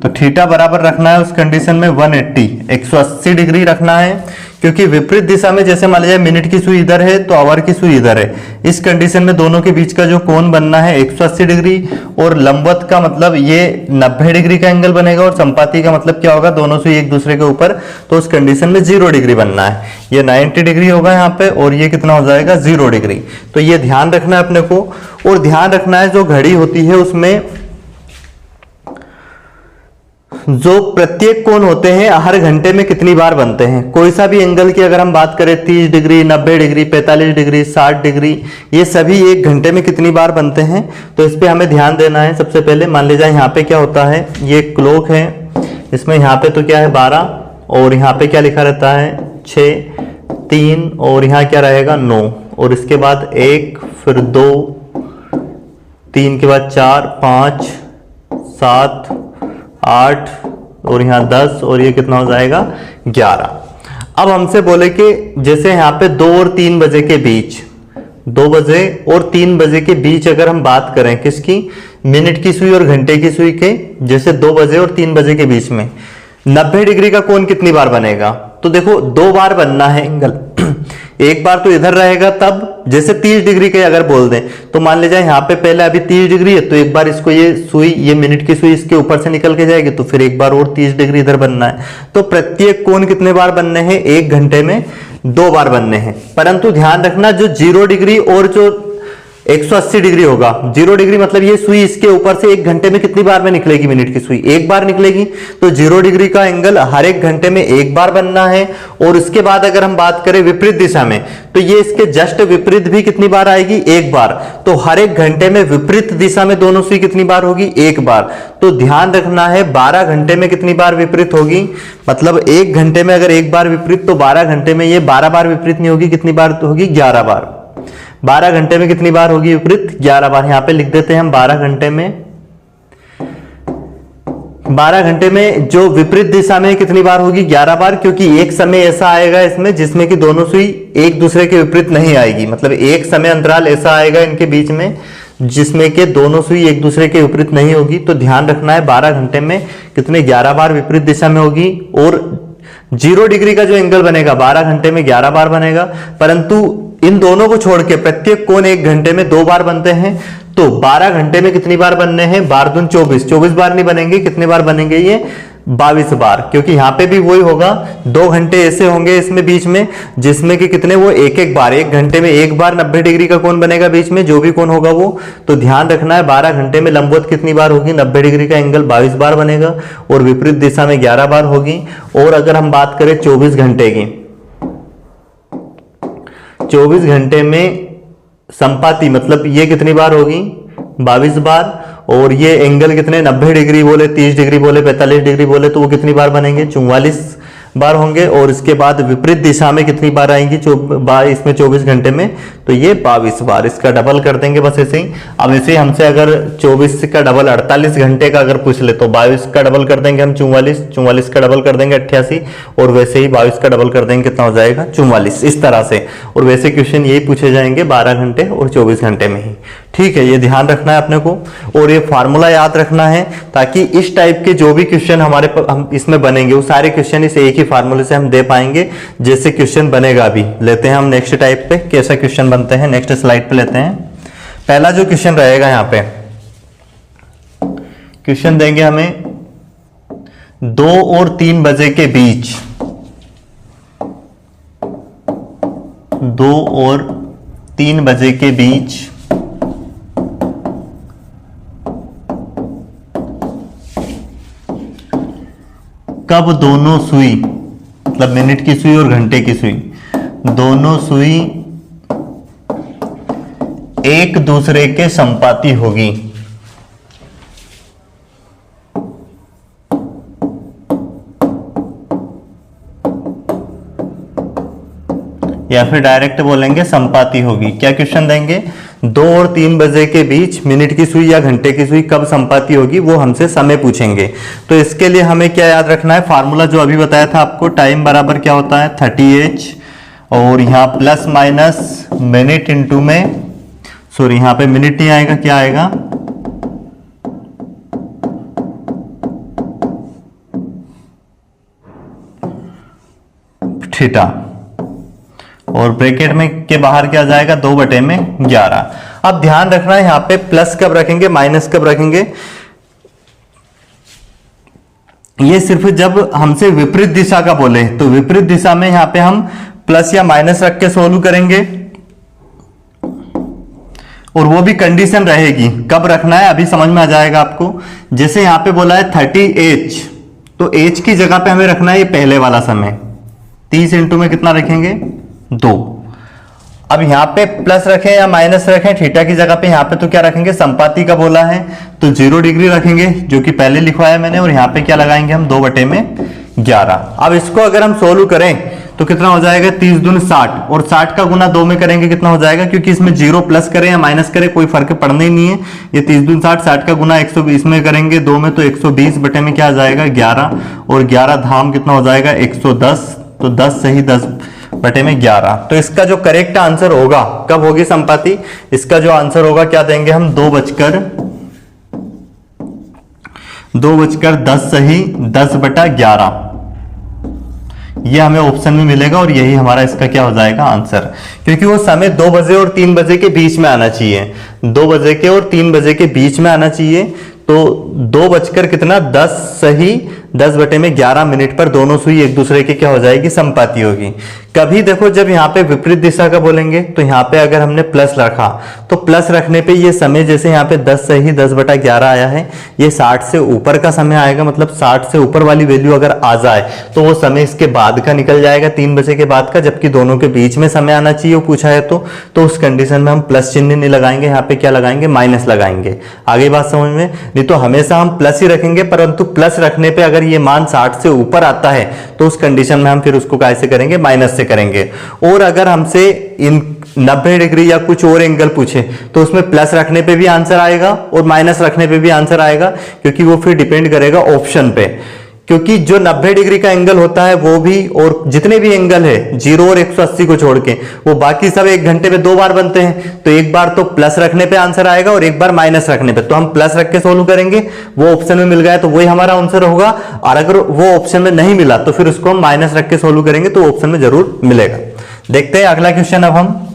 तो थीटा बराबर रखना है उस कंडीशन में 180 डिग्री रखना है, क्योंकि विपरीत दिशा में जैसे मान लीजिए मिनट की सुई इधर है तो आवर की सुई इधर है। इस कंडीशन में दोनों के बीच का जो कोण बनना है 180 डिग्री, और लंबवत का मतलब ये 90 डिग्री का एंगल बनेगा, और संपाती का मतलब क्या होगा? दोनों सुई एक दूसरे के ऊपर, तो उस कंडीशन में 0 डिग्री बनना है। ये 90 डिग्री होगा यहाँ पे, और ये कितना हो जाएगा? 0 डिग्री। तो ये ध्यान रखना है अपने को, और ध्यान रखना है जो घड़ी होती है उसमें जो प्रत्येक कोण होते हैं हर घंटे में कितनी बार बनते हैं। कोई सा भी एंगल की अगर हम बात करें 30 डिग्री, 90 डिग्री, 45 डिग्री, 60 डिग्री, ये सभी एक घंटे में कितनी बार बनते हैं, तो इस पे हमें ध्यान देना है। सबसे पहले मान लीजिए यहाँ पे क्या होता है, ये क्लॉक है, इसमें यहाँ पे तो क्या है 12 और यहाँ पे क्या लिखा रहता है 6, 3 और यहाँ क्या रहेगा 9 और इसके बाद 1, फिर 2, 3 के बाद 4, 5, 7, 8 और यहाँ 10 और ये कितना हो जाएगा 11। अब हमसे बोले कि जैसे यहाँ पे 2 और 3 बजे के बीच, 2 बजे और 3 बजे के बीच अगर हम बात करें किसकी, मिनट की सुई और घंटे की सुई के, जैसे 2 बजे और 3 बजे के बीच में 90 डिग्री का कोण कितनी बार बनेगा, तो देखो 2 बार बनना है एंगल। एक बार तो इधर रहेगा, तब जैसे 30 डिग्री के अगर बोल दें तो मान लीजिए यहाँ पे पहले अभी 30 डिग्री है, तो एक बार इसको ये सुई, ये मिनट की सुई इसके ऊपर से निकल के जाएगी, तो फिर एक बार और 30 डिग्री इधर बनना है। तो प्रत्येक कोण कितने बार बनने हैं, एक घंटे में 2 बार बनने हैं। परंतु ध्यान रखना, जो 0 डिग्री और जो 180 डिग्री होगा, 0 डिग्री मतलब ये सुई इसके ऊपर से एक घंटे में कितनी बार में निकलेगी, मिनट की सुई एक बार निकलेगी। तो 0 डिग्री का एंगल हर एक घंटे में एक बार बनना है। और उसके बाद अगर हम बात करें विपरीत दिशा में, तो ये इसके जस्ट विपरीत भी कितनी बार आएगी, एक बार। तो हर एक घंटे में विपरीत दिशा में दोनों सुई कितनी बार होगी, एक बार। तो ध्यान रखना है 12 घंटे में कितनी बार विपरीत होगी, मतलब एक घंटे में अगर एक बार विपरीत, तो 12 घंटे में ये 12 बार विपरीत नहीं होगी, कितनी बार होगी 11 बार। 12 घंटे में कितनी बार होगी विपरीत, 11 बार। यहां पे लिख देते हैं हम 12 घंटे में, 12 घंटे में जो विपरीत दिशा में कितनी बार होगी, 11 बार। क्योंकि एक समय ऐसा आएगा इसमें जिसमें कि दोनों सुई एक दूसरे के विपरीत नहीं आएगी, मतलब एक समय अंतराल ऐसा आएगा इनके बीच में जिसमें कि दोनों सुई एक दूसरे के विपरीत नहीं होगी। तो ध्यान रखना है 12 घंटे में कितने 11 बार विपरीत दिशा में होगी। और 0 डिग्री का जो एंगल बनेगा 12 घंटे में 11 बार बनेगा। परंतु इन दोनों को छोड़ के प्रत्येक कोण एक घंटे में 2 बार बनते हैं। तो 12 घंटे में कितनी बार बनने हैं, 12 दूनी 24, 24 बार नहीं बनेंगे, कितने बार बनेंगे ये 22 बार। क्योंकि यहां पे भी वही होगा, 2 घंटे ऐसे होंगे इसमें बीच में जिसमें कि कितने वो एक बार, एक घंटे में एक बार 90 डिग्री का कोण बनेगा बीच में, जो भी कोण होगा वो। तो ध्यान रखना है 12 घंटे में लंबवत कितनी बार होगी, 90 डिग्री का एंगल 22 बार बनेगा और विपरीत दिशा में 11 बार होगी। और अगर हम बात करें 24 घंटे की, 24 घंटे में संपाती मतलब ये कितनी बार होगी, 22 बार। और ये एंगल कितने 90 डिग्री बोले, 30 डिग्री बोले, 45 डिग्री बोले, तो वो कितनी बार बनेंगे, 44 बार होंगे। और इसके बाद विपरीत दिशा में कितनी बार आएंगी इसमें 24 घंटे में, तो ये 22 बार। इसका डबल कर देंगे बस ऐसे ही। अब ऐसे हमसे अगर 24 का डबल 48 घंटे का अगर पूछ ले तो 22 का डबल कर देंगे हम 44, 44 का डबल कर देंगे 88 और वैसे ही 22 का डबल कर देंगे, कितना हो जाएगा 44, इस तरह से। और वैसे क्वेश्चन यही पूछे जाएंगे 12 घंटे और 24 घंटे में ही। ठीक है, ये ध्यान रखना है अपने को और ये फार्मूला याद रखना है ताकि इस टाइप के जो भी क्वेश्चन हम इसमें बनेंगे वो सारे क्वेश्चन इस एक ही फार्मूले से हम दे पाएंगे जैसे क्वेश्चन बनेगा। भी लेते हैं हम नेक्स्ट टाइप पे कैसा क्वेश्चन बनते हैं, नेक्स्ट स्लाइड पे लेते हैं। पहला जो क्वेश्चन रहेगा यहाँ पे क्वेश्चन देंगे हमें 2 और 3 बजे के बीच, 2 और 3 बजे के बीच कब दोनों सुई मतलब मिनट की सुई और घंटे की सुई, दोनों सुई एक दूसरे के संपाती होगी। या फिर डायरेक्ट बोलेंगे संपाती होगी। क्या क्वेश्चन देंगे, 2 और 3 बजे के बीच मिनट की सुई या घंटे की सुई कब संपाती होगी, वो हमसे समय पूछेंगे। तो इसके लिए हमें क्या याद रखना है, फार्मूला जो अभी बताया था आपको, टाइम बराबर क्या होता है 30h और यहाँ प्लस माइनस मिनट इंटू में, सॉरी यहाँ पे मिनट नहीं आएगा, क्या आएगा थीटा, और ब्रैकेट में के बाहर क्या जाएगा 2/11। अब ध्यान रखना है यहाँ पे प्लस कब रखेंगे माइनस कब रखेंगे, ये सिर्फ जब हमसे विपरीत दिशा का बोले तो विपरीत दिशा में यहाँ पे हम प्लस या माइनस रख के सोल्व करेंगे। और वो भी कंडीशन रहेगी कब रखना है, अभी समझ में आ जाएगा आपको। जैसे यहाँ पे बोला है 30h तो एच की जगह पे हमें रखना है ये पहले वाला समय, 30 इंटू में कितना रखेंगे 2। अब यहां पे प्लस रखें या माइनस रखें थीटा की जगह पे, यहां पे तो क्या रखेंगे संपाति का बोला है तो 0 डिग्री रखेंगे जो कि पहले लिखवाया मैंने, और यहां पे क्या लगाएंगे हम 2/11। अब इसको अगर हम सोल्व करें तो कितना हो जाएगा 30 दूनी 60, और 60 का गुना 2 में करेंगे कितना हो जाएगा, क्योंकि इसमें 0 प्लस करें या माइनस करें कोई फर्क पड़ना ही नहीं है। ये 30 दूनी 60, 60 का गुना 120 में करेंगे 2 में तो 120 बटे में क्या आ जाएगा 11, और 11 धाम कितना हो जाएगा 110, तो 10 सही 10 बटे में 11। तो इसका जो करेक्ट आंसर होगा, कब होगी संपाति, इसका जो आंसर होगा क्या देंगे हम 2:10 सही 10/11, ये हमें ऑप्शन में मिलेगा और यही हमारा इसका क्या हो जाएगा आंसर, क्योंकि वो समय 2 बजे और 3 बजे के बीच में आना चाहिए, 2 बजे के और 3 बजे के बीच में आना चाहिए। तो 2:10 सही 10/11 पर दोनों सुई एक दूसरे के क्या हो जाएगी संपाती होगी। कभी देखो जब यहाँ पे विपरीत दिशा का बोलेंगे तो यहाँ पे अगर हमने प्लस रखा तो प्लस रखने पे ये समय जैसे यहाँ पे 10 सही 10/11 आया है, ये 60 से ऊपर का समय आएगा, मतलब 60 से ऊपर वाली वैल्यू अगर आ जाए तो वो समय इसके बाद का निकल जाएगा 3 बजे के बाद का, जबकि दोनों के बीच में समय आना चाहिए वो पूछा है तो उस कंडीशन में हम प्लस चिन्ह नहीं लगाएंगे, यहाँ पे क्या लगाएंगे माइनस लगाएंगे। आगे बात समझ में, नहीं तो हमेशा हम प्लस ही रखेंगे, परंतु प्लस रखने पे अगर ये मान 60 से ऊपर आता है तो उस कंडीशन में हम फिर उसको कैसे करेंगे माइनस से करेंगे। और अगर हमसे इन 90 डिग्री या कुछ और एंगल पूछे तो उसमें प्लस रखने पे भी आंसर आएगा और माइनस रखने पे भी आंसर आएगा, क्योंकि वो फिर डिपेंड करेगा ऑप्शन पे। क्योंकि जो 90 डिग्री का एंगल होता है वो भी, और जितने भी एंगल है 0 और 180 को छोड़ के, वो बाकी सब 1 घंटे में 2 बार बनते हैं, तो एक बार तो प्लस रखने पे आंसर आएगा और एक बार माइनस रखने पे, तो हम प्लस रख के सोल्व करेंगे, वो ऑप्शन में मिल गया तो वही हमारा आंसर होगा। और अगर वो ऑप्शन में नहीं मिला तो फिर उसको हम माइनस रख के सोल्व करेंगे तो ऑप्शन में जरूर मिलेगा। देखते हैं अगला क्वेश्चन। अब हम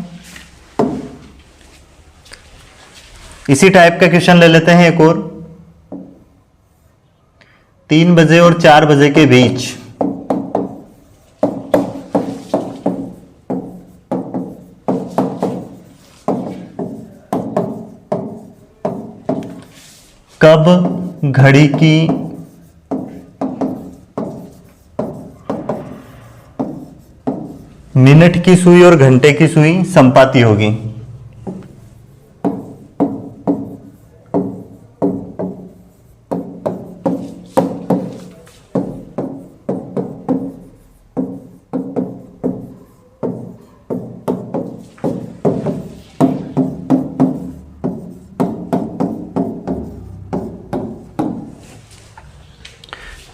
इसी टाइप का क्वेश्चन ले लेते हैं एक और। 3 बजे और 4 बजे के बीच कब घड़ी की मिनट की सुई और घंटे की सुई संपाती होगी।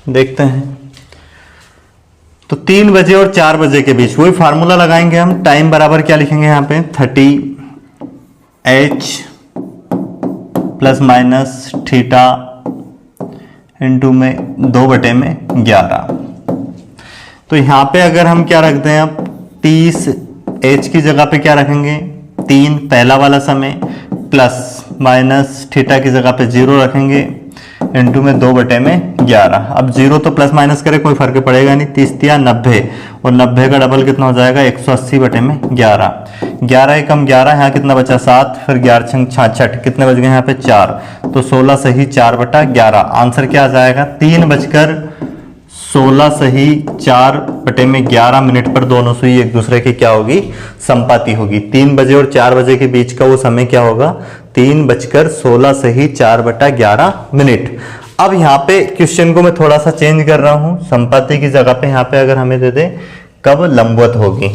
देखते हैं। तो 3 बजे और 4 बजे के बीच वही फार्मूला लगाएंगे हम। टाइम बराबर क्या लिखेंगे यहाँ पे 30h plus minus theta into में 2/11। तो यहाँ पे अगर हम क्या रखते हैं अब 30h की जगह पे क्या रखेंगे 3 पहला वाला समय, प्लस माइनस थीटा की जगह पे 0 रखेंगे, इंटू में 2/11। अब 0 तो प्लस माइनस करे कोई फर्क पड़ेगा नहीं, 30 × 90 और 90 का डबल कितना हो जाएगा 180/11। 11 × 11 यहाँ कितना बचा 7, फिर 11 × 66 कितने बच गए यहाँ पे 4, तो 16 सही 4/11। आंसर क्या आ जाएगा 3:16 सही 4/11 पर दोनों सुई एक दूसरे की क्या होगी संपाती होगी। 3 बजे और 4 बजे के बीच का वो समय क्या होगा 3:16 सही 4/11। अब यहाँ पे क्वेश्चन को मैं थोड़ा सा चेंज कर रहा हूं, संपाति की जगह पे यहाँ पे अगर हमें दे दे कब लंबवत होगी।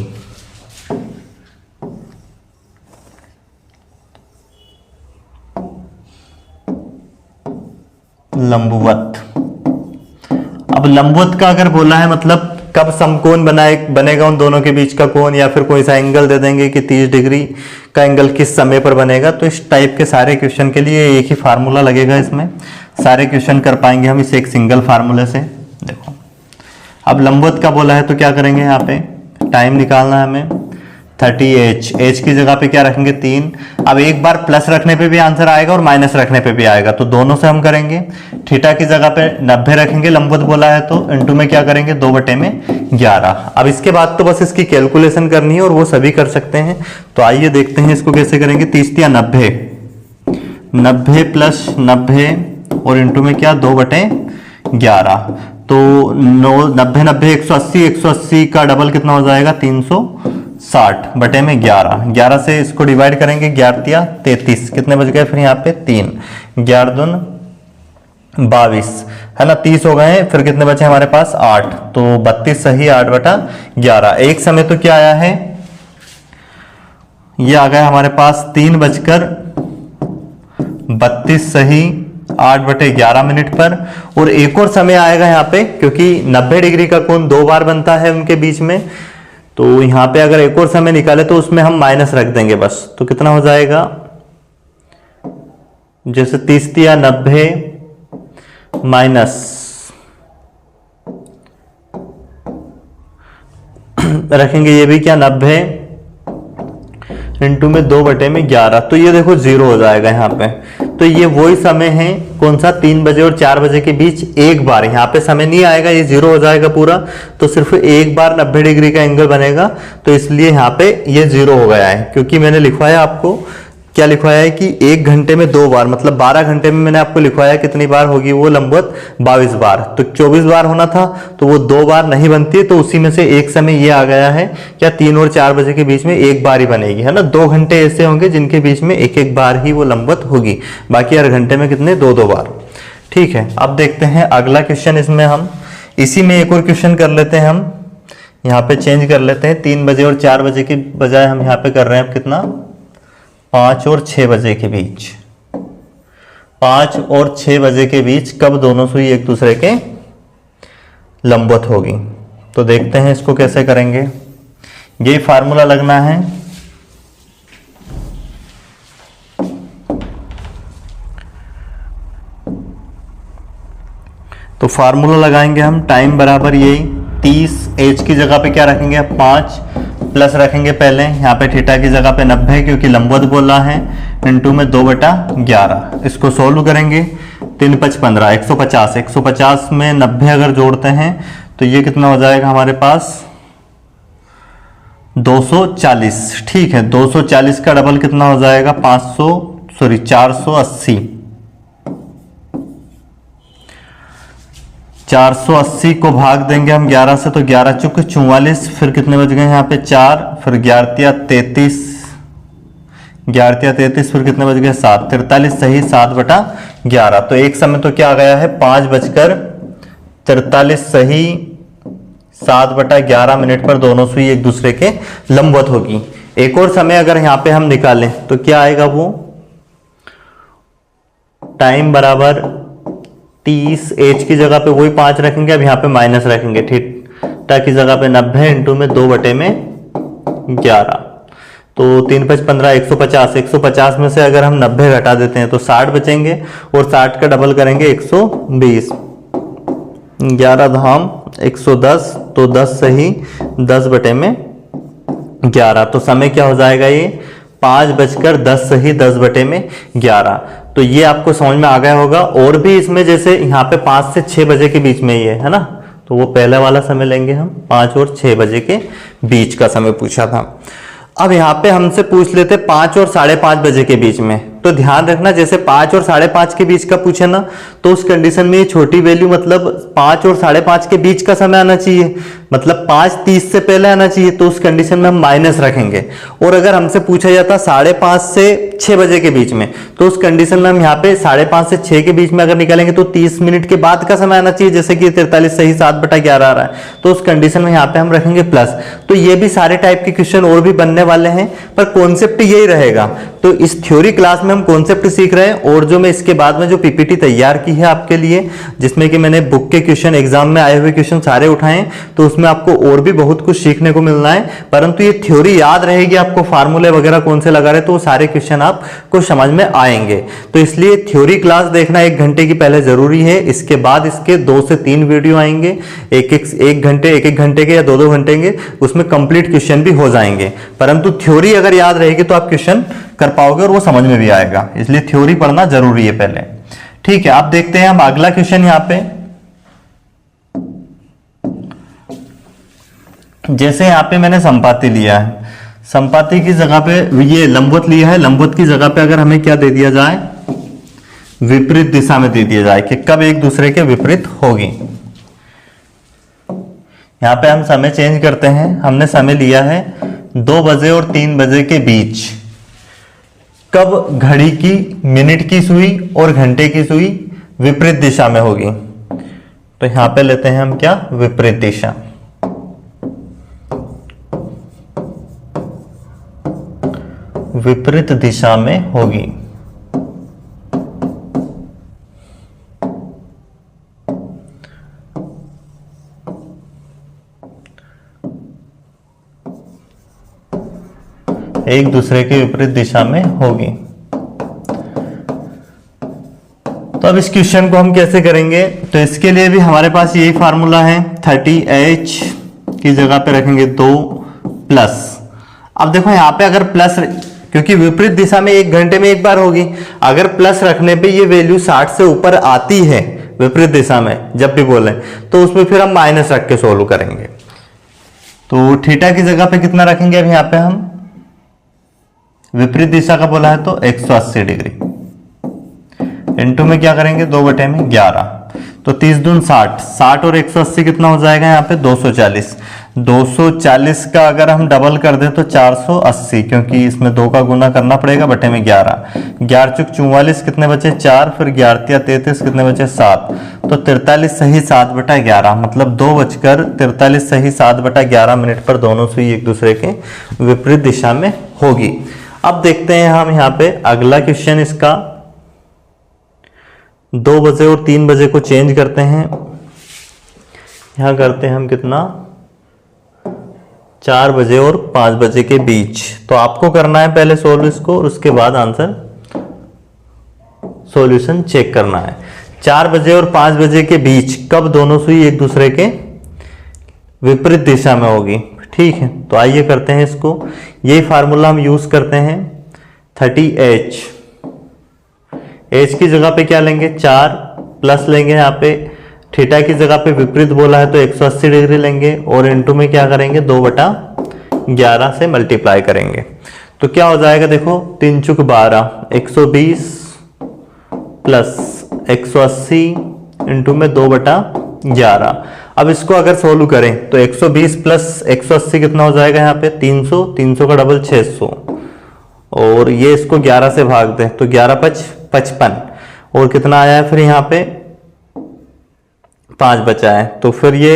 लंबवत, अब लंबवत का अगर बोला है मतलब कब समकोण बनेगा उन दोनों के बीच का कोण, या फिर कोई सा एंगल दे देंगे कि 30 डिग्री का एंगल किस समय पर बनेगा। तो इस टाइप के सारे क्वेश्चन के लिए एक ही फार्मूला लगेगा, इसमें सारे क्वेश्चन कर पाएंगे हम इस एक सिंगल फार्मूले से। देखो अब लंबवत का बोला है तो क्या करेंगे, यहाँ पे टाइम निकालना है हमें 30h, h की जगह पे क्या रखेंगे 3। अब एक बार प्लस रखने पे भी आंसर आएगा और माइनस रखने पे भी आएगा, तो दोनों से हम करेंगे। थीटा की जगह पे 90 रखेंगे, लंबवत बोला है तो इंटू में क्या करेंगे 2/11। अब इसके बाद तो बस इसकी कैलकुलेशन करनी है और वो सभी कर सकते हैं। तो आइए देखते हैं इसको कैसे करेंगे। 30 × 90, 90 + 90 और इंटू में क्या 2/11, तो 90 90 180, 180 का डबल कितना हो जाएगा 360 बटे में 11, 11 से इसको डिवाइड करेंगे, 11 33, कितने बच गए फिर यहाँ पे 3, 11 दून 22 है ना, 30 हो गए। फिर कितने बचे हमारे पास 8, तो 32 सही 8 बटा 11। एक समय तो क्या आया है, ये आ गया हमारे पास 3 बजकर 32 सही 8 बटे 11 मिनट पर। और एक और समय आएगा यहाँ पे, क्योंकि 90 डिग्री का कोण 2 बार बनता है उनके बीच में, तो यहाँ पे अगर एक और समय निकाले तो उसमें हम माइनस रख देंगे बस। तो कितना हो जाएगा, जैसे 30 या 90 माइनस रखेंगे, ये भी क्या 90 इंटू में 2 बटे में 11, तो ये देखो 0 हो जाएगा यहाँ पे। तो ये वही समय है, कौन सा, 3 बजे और 4 बजे के बीच एक बार, यहाँ पे समय नहीं आएगा, ये 0 हो जाएगा पूरा, तो सिर्फ एक बार 90 डिग्री का एंगल बनेगा। तो इसलिए यहाँ पे ये 0 हो गया है, क्योंकि मैंने लिखवाया आपको, क्या लिखवाया है कि 1 घंटे में 2 बार, मतलब 12 घंटे में मैंने आपको लिखवाया कितनी बार होगी वो लंबवत, 22 बार। तो 24 बार होना था, तो वो 2 बार नहीं बनती, तो उसी में से एक समय ये आ गया है, क्या 3 और 4 बजे के बीच में एक बार ही बनेगी, है ना। 2 घंटे ऐसे होंगे जिनके बीच में एक एक बार ही वो लंबवत होगी, बाकी हर घंटे में कितने 2-2 बार। ठीक है, अब देखते हैं अगला क्वेश्चन। इसमें हम इसी में एक और क्वेश्चन कर लेते हैं, हम यहाँ पे चेंज कर लेते हैं, 3 बजे और 4 बजे की बजाय हम यहाँ पे कर रहे हैं अब कितना, 5 और 6 बजे के बीच। 5 और 6 बजे के बीच कब दोनों सुई एक दूसरे के लंबवत होगी। तो देखते हैं इसको कैसे करेंगे, ये फार्मूला लगना है। तो फार्मूला लगाएंगे हम, टाइम बराबर यही 30, एच की जगह पे क्या रखेंगे 5, प्लस रखेंगे पहले यहाँ पे थीटा की जगह पे 90, क्योंकि लंबवत बोला है, इंटू में 2 बटा 11। इसको सोल्व करेंगे, 3 5 15, 150, 150 में 90 अगर जोड़ते हैं तो ये कितना हो जाएगा हमारे पास 240। ठीक है, 240 का डबल कितना हो जाएगा 480। 480 को भाग देंगे हम 11 से, तो 11 चुक 44, फिर कितने बच गए यहाँ पे 4, फिर 11 33, 11 फिर कितने बच गए 7, 43 सही 7 बटा 11। तो एक समय तो क्या आ गया है 5 बजकर 43 सही 7 बटा 11 मिनट पर दोनों सुई एक दूसरे के लंबवत होगी। एक और समय अगर यहाँ पे हम निकालें तो क्या आएगा, वो टाइम बराबर 30, एच की जगह पे वही 5 रखेंगे, अब यहाँ पे माइनस रखेंगे, थीटा की जगह पे 90 इंटू में 2 बटे में 11। तो 3 5 15, 150, 150 में से अगर हम 90 घटा देते हैं तो 60 बचेंगे, और 60 का डबल करेंगे 120, 11 धाम 110, तो 10 सही 10 बटे में 11। तो समय क्या हो जाएगा, ये 5 बजकर 10 सही 10 बटे में 11। तो ये आपको समझ में आ गया होगा। और भी इसमें जैसे यहाँ पे 5 से 6 बजे के बीच में ये है ना, तो वो पहले वाला समय लेंगे हम, 5 और 6 बजे के बीच का समय पूछा था। अब यहाँ पे हमसे पूछ लेते 5 और 5:30 बजे के बीच में, तो ध्यान रखना जैसे 5 और 5:30 के बीच का पूछे ना, तो उस कंडीशन में ये छोटी वैल्यू मतलब 5 और 5:30 के बीच का समय आना चाहिए, मतलब 5:30 से पहले आना चाहिए, तो उस कंडीशन में हम माइनस रखेंगे। और अगर हमसे पूछा जाता 5:30 से 6 बजे के बीच में, तो उस कंडीशन में हम यहाँ पे 5:30 से 6 के बीच में अगर निकालेंगे तो 30 मिनट के बाद का समय आना चाहिए, जैसे कि 43 सही 7 बटा 11 आ रहा है, तो उस कंडीशन में यहाँ पे हम रखेंगे प्लस। तो ये भी सारे टाइप के क्वेश्चन और भी बनने वाले हैं, पर कॉन्सेप्ट यही रहेगा। तो इस थ्योरी क्लास में हम कॉन्सेप्ट सीख रहे हैं, और जो मैं इसके बाद में जो पीपीटी तैयार की है आपके लिए, जिसमें कि मैंने बुक के क्वेश्चन, एग्जाम में आए हुए क्वेश्चन सारे उठाए, तो उसमें आपको और भी बहुत कुछ सीखने को मिलना है। परंतु ये थ्योरी याद रहेगी आपको, फार्मूले वगैरह कौन से लगा रहे, तो वो सारे क्वेश्चन आपको समझ में आएंगे। तो इसलिए थ्योरी क्लास देखना 1 घंटे की पहले जरूरी है। इसके बाद इसके 2 से 3 वीडियो आएंगे, एक घंटे के या 2-2 घंटे के, उसमें कंप्लीट क्वेश्चन भी हो जाएंगे। परंतु थ्योरी अगर याद रहेगी तो आप क्वेश्चन कर पाओगे और वो समझ में भी आएगा, इसलिए थ्योरी पढ़ना जरूरी है पहले। ठीक है, आप देखते हैं हम अगला क्वेश्चन। यहाँ पे जैसे यहाँ पे मैंने संपाति लिया है, संपाति की जगह पे ये लंबवत लिया है, लंबवत की जगह पे अगर हमें क्या दे दिया जाए, विपरीत दिशा में दे दिया जाए कि कब एक दूसरे के विपरीत होगी। यहाँ पे हम समय चेंज करते हैं। हमने समय लिया है 2 बजे और 3 बजे के बीच। कब घड़ी की मिनट की सुई और घंटे की सुई विपरीत दिशा में होगी? तो यहां पे लेते हैं हम क्या, विपरीत दिशा। विपरीत दिशा में होगी। एक दूसरे के विपरीत दिशा में होगी। तो अब इस क्वेश्चन को हम कैसे करेंगे? तो इसके लिए भी हमारे पास यही फार्मूला है, 30h की जगह पे रखेंगे 2 प्लस। अब देखो यहाँ पे अगर प्लस, क्योंकि विपरीत दिशा में 1 घंटे में एक बार होगी, अगर प्लस रखने पे ये वैल्यू 60 से ऊपर आती है विपरीत दिशा में जब भी बोले, तो उसमें फिर हम माइनस रख के सोल्व करेंगे। तो थीटा की जगह पे कितना रखेंगे? अब यहाँ पे हम विपरीत दिशा का बोला है तो 180 डिग्री, इनटू में क्या करेंगे 2/11, तो 30 दून 60, 60 और 180 कितना हो जाएगा यहाँ पे 240। 240 का अगर हम डबल कर दें तो 480, क्योंकि इसमें 2 का गुना करना पड़ेगा बटे में 11, 11 चुक 44 कितने बचे 4, फिर 11 33 कितने बचे 7, तो 43 सही 7/11, मतलब 2:43 सही 7/11 मिनट पर दोनों सुई एक दूसरे के विपरीत दिशा में होगी। अब देखते हैं हम यहाँ पे अगला क्वेश्चन, इसका 2 बजे और 3 बजे को चेंज करते हैं। यहां करते हैं हम कितना, 4 बजे और 5 बजे के बीच। तो आपको करना है पहले सोल्व इसको, और उसके बाद आंसर सॉल्यूशन चेक करना है। 4 बजे और 5 बजे के बीच कब दोनों सुई एक दूसरे के विपरीत दिशा में होगी? ठीक है, तो आइए करते हैं इसको। यही फार्मूला हम यूज करते हैं, 30h। h की जगह पे क्या लेंगे 4 प्लस लेंगे, यहाँ पे थीटा की जगह पे विपरीत बोला है तो 180 डिग्री लेंगे, और इनटू में क्या करेंगे 2/11 से मल्टीप्लाई करेंगे। तो क्या हो जाएगा देखो, 3 चुक 12, 120 प्लस 180 इनटू में 2/11। अब इसको अगर सोल्व करें तो 120 प्लस 180 कितना हो जाएगा यहाँ पे 300, 300 का डबल 600, और ये इसको 11 से भाग दें तो 11×5 = 55, और कितना आया है फिर यहाँ पे 5 बचा है, तो फिर ये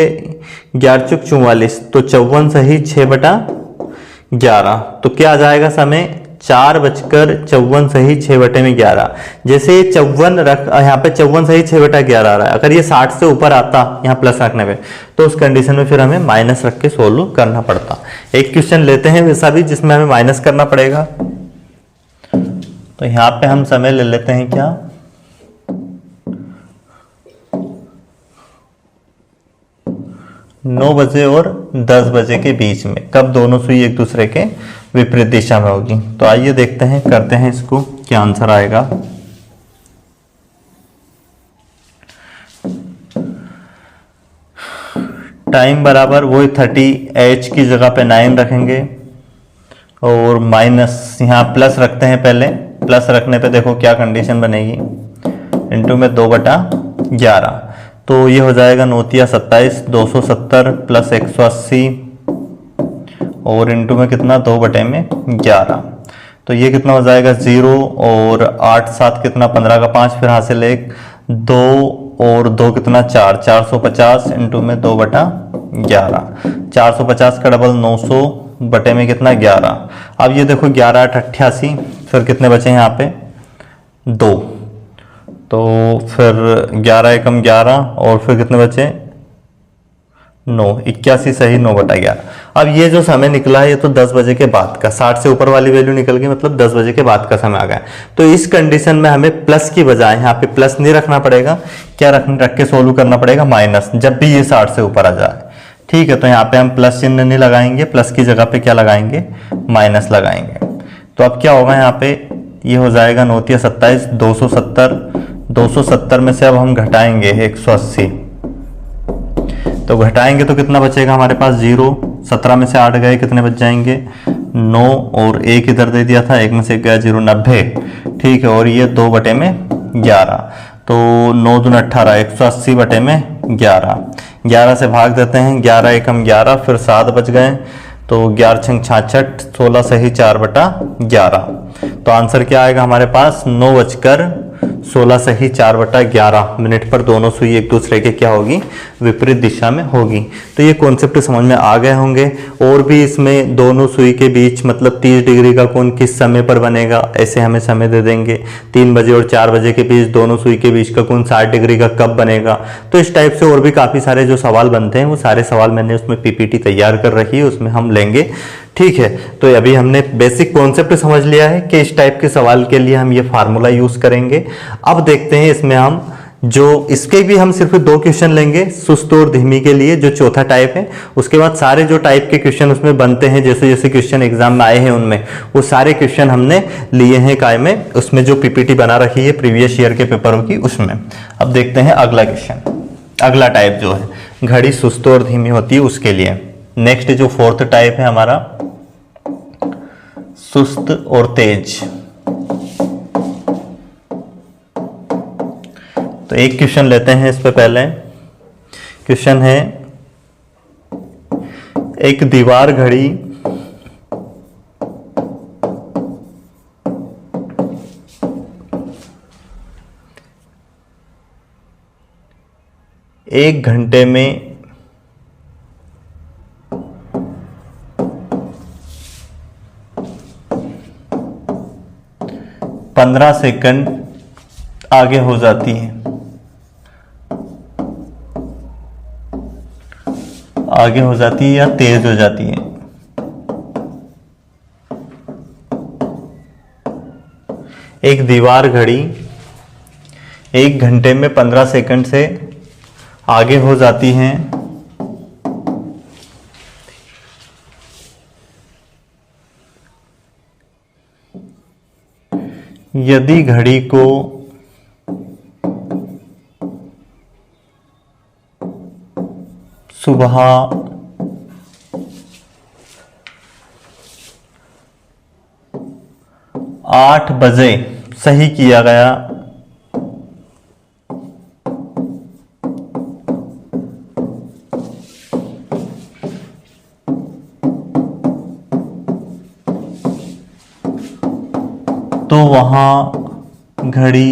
11 चुक 44, तो 54 सही 6/11। तो क्या आ जाएगा समय 4:54 सही 6/11। जैसे ये 54 रख, यहाँ पे 54 सही 6/11 आ रहा है, अगर ये 60 से ऊपर आता यहाँ प्लस रखने पे, तो उस कंडीशन में फिर हमें माइनस रख के सोल्व करना पड़ता। एक क्वेश्चन लेते हैं वैसा भी जिसमें हमें माइनस करना पड़ेगा। तो यहाँ पे हम समय ले लेते हैं क्या, 9 बजे और 10 बजे के बीच में कब दोनों सुई एक दूसरे के विपरीत दिशा में होगी। तो आइए देखते हैं, करते हैं इसको, क्या आंसर आएगा। टाइम बराबर वही 30h की जगह पे 9 रखेंगे, और माइनस यहाँ प्लस रखते हैं पहले। प्लस रखने पे देखो क्या कंडीशन बनेगी, इनटू में 2/11, तो ये हो जाएगा 9×27, 270 प्लस 180, और इनटू में कितना 2/11, तो ये कितना हो जाएगा 0, और 8 7 कितना 15 का 5, फिर हासिल 1, 2 और 2 कितना 4, 450 इनटू में 2/11, 450 का डबल 900 बटे में कितना 11। अब ये देखो 11 8 88, फिर कितने बचे यहाँ पे 2, तो फिर 11 एकम 11, और फिर कितने बचे 9, 81 सही 9/11। अब ये जो समय निकला है ये तो 10 बजे के बाद का, 60 से ऊपर वाली वैल्यू निकल गई, मतलब 10 बजे के बाद का समय आ गया। तो इस कंडीशन में हमें प्लस की बजाय यहाँ पे प्लस नहीं रखना पड़ेगा, क्या रख के सोल्व करना पड़ेगा माइनस, जब भी ये 60 से ऊपर आ जाए। ठीक है, तो यहाँ पे हम प्लस चिन्ह नहीं लगाएंगे, प्लस की जगह पे क्या लगाएंगे माइनस लगाएंगे। तो अब क्या होगा यहाँ पे, ये हो जाएगा 9×27 270, 270 में से अब हम घटाएंगे 180, तो घटाएंगे तो कितना बचेगा हमारे पास 0, 17 में से 8 गए कितने बच जाएंगे 9, और 1 इधर दे दिया था, 1 में से गया 0, 90। ठीक है, और ये 2/11, तो 9 दूनी 18, 180 बटे में 11, 11 से भाग देते हैं, 11 एकम 11, फिर 7 बच गए, तो 11 छंग 66, 16 सही 4/11। तो आंसर क्या आएगा हमारे पास, 9:16 सही 4/11 मिनट पर दोनों सुई एक दूसरे के क्या होगी, विपरीत दिशा में होगी। तो ये कॉन्सेप्ट समझ में आ गए होंगे। और भी इसमें दोनों सुई के बीच मतलब 30 डिग्री का कोण किस समय पर बनेगा, ऐसे हमें समय दे देंगे। 3 बजे और 4 बजे के बीच दोनों सुई के बीच का कोण 60 डिग्री का कब बनेगा। तो इस टाइप से और भी काफ़ी सारे जो सवाल बनते हैं वो सारे सवाल मैंने उसमें पीपीटी तैयार कर रखी है, उसमें हम लेंगे। ठीक है, तो अभी हमने बेसिक कॉन्सेप्ट समझ लिया है कि इस टाइप के सवाल के लिए हम ये फार्मूला यूज करेंगे। अब देखते हैं इसमें हम जो इसके भी हम सिर्फ 2 क्वेश्चन लेंगे, सुस्त और धीमी के लिए जो चौथा टाइप है। उसके बाद सारे जो टाइप के क्वेश्चन उसमें बनते हैं, जैसे जैसे क्वेश्चन एग्जाम में आए हैं उनमें वो सारे क्वेश्चन हमने लिए हैं काय में, उसमें जो पीपीटी बना रखी है प्रीवियस ईयर के पेपरों की उसमें। अब देखते हैं अगला क्वेश्चन, अगला टाइप जो है घड़ी सुस्त और धीमी होती है उसके लिए। नेक्स्ट जो 4th टाइप है हमारा सुस्त और तेज। तो एक क्वेश्चन लेते हैं इस पे। पहले क्वेश्चन है, एक दीवार घड़ी एक घंटे में 15 सेकंड आगे हो जाती है, आगे हो जाती है या तेज हो जाती है। एक दीवार घड़ी 1 घंटे में 15 सेकंड से आगे हो जाती हैं यदि घड़ी को सुबह 8 बजे सही किया गया तो वहां घड़ी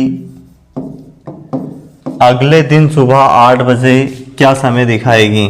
अगले दिन सुबह 8 बजे क्या समय दिखाएगी।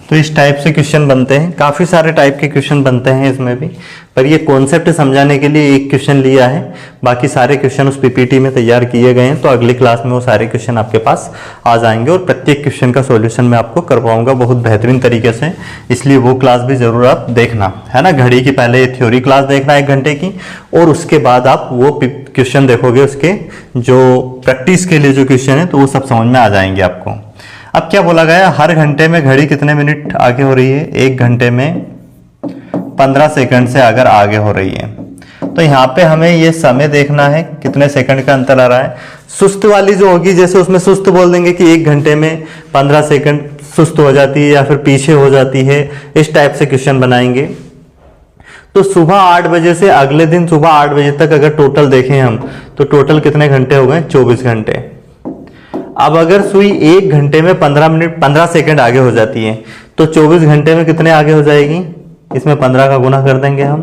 तो इस टाइप से क्वेश्चन बनते हैं, काफ़ी सारे टाइप के क्वेश्चन बनते हैं इसमें भी, पर ये कॉन्सेप्ट समझाने के लिए एक क्वेश्चन लिया है, बाकी सारे क्वेश्चन उस पीपीटी में तैयार किए गए हैं। तो अगली क्लास में वो सारे क्वेश्चन आपके पास आ जाएंगे और प्रत्येक क्वेश्चन का सॉल्यूशन मैं आपको करवाऊंगा बहुत बेहतरीन तरीके से, इसलिए वो क्लास भी ज़रूर आप देखना, है ना। घड़ी की पहले थ्योरी क्लास देखना 1 घंटे की, और उसके बाद आप वो क्वेश्चन देखोगे, उसके जो प्रैक्टिस के लिए जो क्वेश्चन है तो वो सब समझ में आ जाएंगे आपको। अब क्या बोला गया, हर घंटे में घड़ी कितने मिनट आगे हो रही है, 1 घंटे में 15 सेकंड से अगर आगे हो रही है। तो यहाँ पे हमें ये समय देखना है कितने सेकंड का अंतर आ रहा है। सुस्त वाली जो होगी, जैसे उसमें सुस्त बोल देंगे कि 1 घंटे में 15 सेकंड सुस्त हो जाती है या फिर पीछे हो जाती है, इस टाइप से क्वेश्चन बनाएंगे। तो सुबह 8 बजे से अगले दिन सुबह 8 बजे तक अगर टोटल देखें हम, तो टोटल कितने घंटे हो गए, 24 घंटे। अब अगर सुई 1 घंटे में 15 सेकंड आगे हो जाती है, तो 24 घंटे में कितने आगे हो जाएगी, इसमें 15 का गुना कर देंगे हम,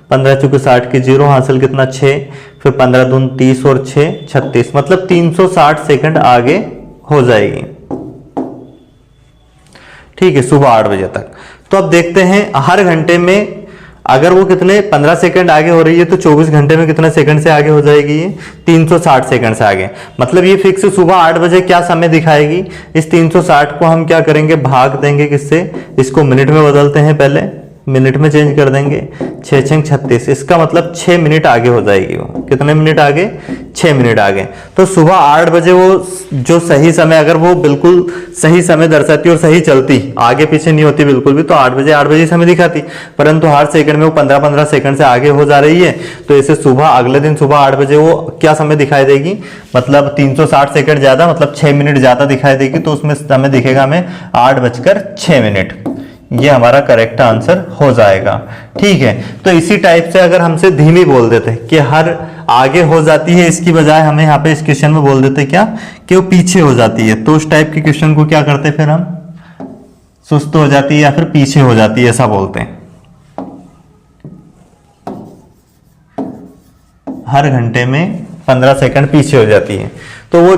15 चौके 60 के 0 हासिल कितना 6, फिर 15 दून 30 और 6 36, मतलब 360 सेकंड आगे हो जाएगी। ठीक है, सुबह 8 बजे तक। तो अब देखते हैं हर घंटे में अगर वो कितने 15 सेकंड आगे हो रही है, तो 24 घंटे में कितने सेकंड से आगे हो जाएगी, ये 360 सेकंड से आगे। मतलब ये फिक्स सुबह 8 बजे क्या समय दिखाएगी। इस 360 को हम क्या करेंगे, भाग देंगे किससे, इसको मिनट में बदलते हैं पहले, मिनट में चेंज कर देंगे, 6 6 36, इसका मतलब 6 मिनट आगे हो जाएगी वो। कितने मिनट आगे? 6 मिनट आगे। तो सुबह 8 बजे वो जो सही समय, अगर वो बिल्कुल सही समय दर्शाती और सही चलती, आगे पीछे नहीं होती बिल्कुल भी, तो 8 बजे समय दिखाती। परंतु हर सेकंड में वो 15-15 सेकंड से आगे हो जा रही है, तो इसे सुबह, अगले दिन सुबह 8 बजे वो क्या समय दिखाई देगी? मतलब 360 सेकंड ज्यादा, मतलब 6 मिनट ज्यादा दिखाई देगी। तो उसमें समय दिखेगा हमें 8:06। ये हमारा करेक्ट आंसर हो जाएगा। ठीक है, तो इसी टाइप से अगर हमसे धीमी बोल देते कि हर आगे हो जाती है, इसकी बजाय हमें यहाँ पे इस क्वेश्चन में बोल देते क्या कि वो पीछे हो जाती है, तो उस टाइप के क्वेश्चन को क्या करते फिर हम? सुस्त हो जाती है या फिर पीछे हो जाती है, ऐसा बोलते हैं। हर घंटे में 15 सेकंड पीछे हो जाती है, तो वो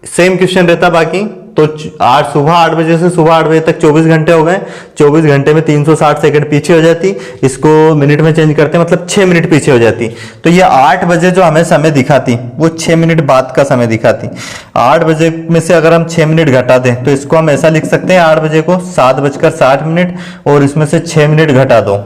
सेम क्वेश्चन रहता बाकी। तो आज सुबह 8 बजे से सुबह 8 बजे तक 24 घंटे हो गए, 24 घंटे में 360 सेकंड पीछे हो जाती, इसको मिनट में चेंज करते हैं, मतलब 6 मिनट पीछे हो जाती। तो ये 8 बजे जो हमें समय दिखाती, वो 6 मिनट बाद का समय दिखाती। 8 बजे में से अगर हम 6 मिनट घटा दें, तो इसको हम ऐसा लिख सकते हैं, 8 बजे को 7:60 और इसमें से 6 मिनट घटा दो,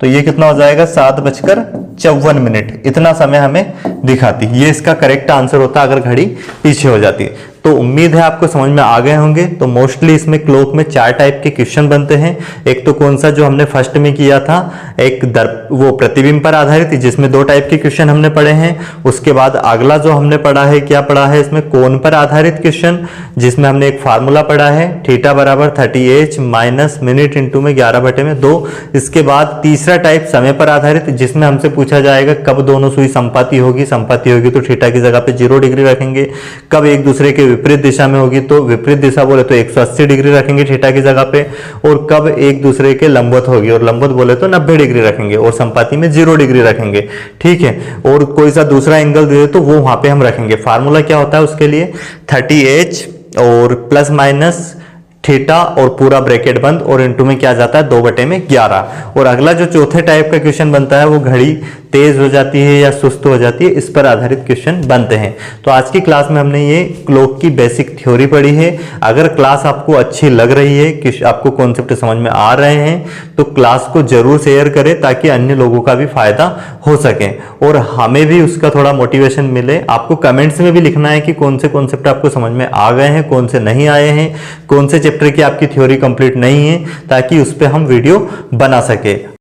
तो ये कितना हो जाएगा? 7:54। इतना समय हमें दिखाती। ये इसका करेक्ट आंसर होता अगर घड़ी पीछे हो जाती। तो उम्मीद है आपको समझ में आ गए होंगे। तो मोस्टली इसमें क्लॉक में 4 टाइप के क्वेश्चन बनते हैं। एक तो कौन सा जो हमने फर्स्ट में किया था, एक वो प्रतिबिंब पर आधारित, जिसमें 2 टाइप के क्वेश्चन हमने पढ़े हैं। उसके बाद अगला जो हमने पढ़ा है, क्या पढ़ा है इसमें? कोण पर आधारित क्वेश्चन, जिसमें हमने एक फार्मूला पढ़ा है, थीटा बराबर 30h माइनस मिनट इंटू में 11/2। इसके बाद तीसरा टाइप समय पर आधारित, जिसमें हमसे पूछा जाएगा कब दोनों सुई संपाती होगी तो थीटा की जगह पे 0 डिग्री रखेंगे। कब एक दूसरे के विपरीत दिशा में होगी, तो विपरीत दिशा बोले तो 180 डिग्री रखेंगे थीटा की जगह पे। और कब एक दूसरे के लंबवत होगी, और लंबवत बोले तो 90 डिग्री रखेंगे, और संपाती में 0 डिग्री रखेंगे। ठीक है, और कोई सा दूसरा एंगल दे तो वो वहां पे हम रखेंगे। फार्मूला क्या होता है उसके लिए? 30h और प्लस माइनस थीटा और पूरा ब्रैकेट बंद, और इनटू में क्या जाता है? 2/11। और अगला जो चौथे टाइप का क्वेश्चन बनता है, वो घड़ी तेज हो जाती है या सुस्त हो जाती है, इस पर आधारित क्वेश्चन बनते हैं। तो आज की क्लास में हमने ये क्लॉक की बेसिक थ्योरी पढ़ी है। अगर क्लास आपको अच्छी लग रही है, कि आपको कॉन्सेप्ट समझ में आ रहे हैं, तो क्लास को जरूर शेयर करें, ताकि अन्य लोगों का भी फायदा हो सके और हमें भी उसका थोड़ा मोटिवेशन मिले। आपको कमेंट्स में भी लिखना है कि कौन से कॉन्सेप्ट आपको समझ में आ गए हैं, कौन से नहीं आए हैं, कौन से चैप्टर की आपकी थ्योरी कंप्लीट नहीं है, ताकि उस पर हम वीडियो बना सके।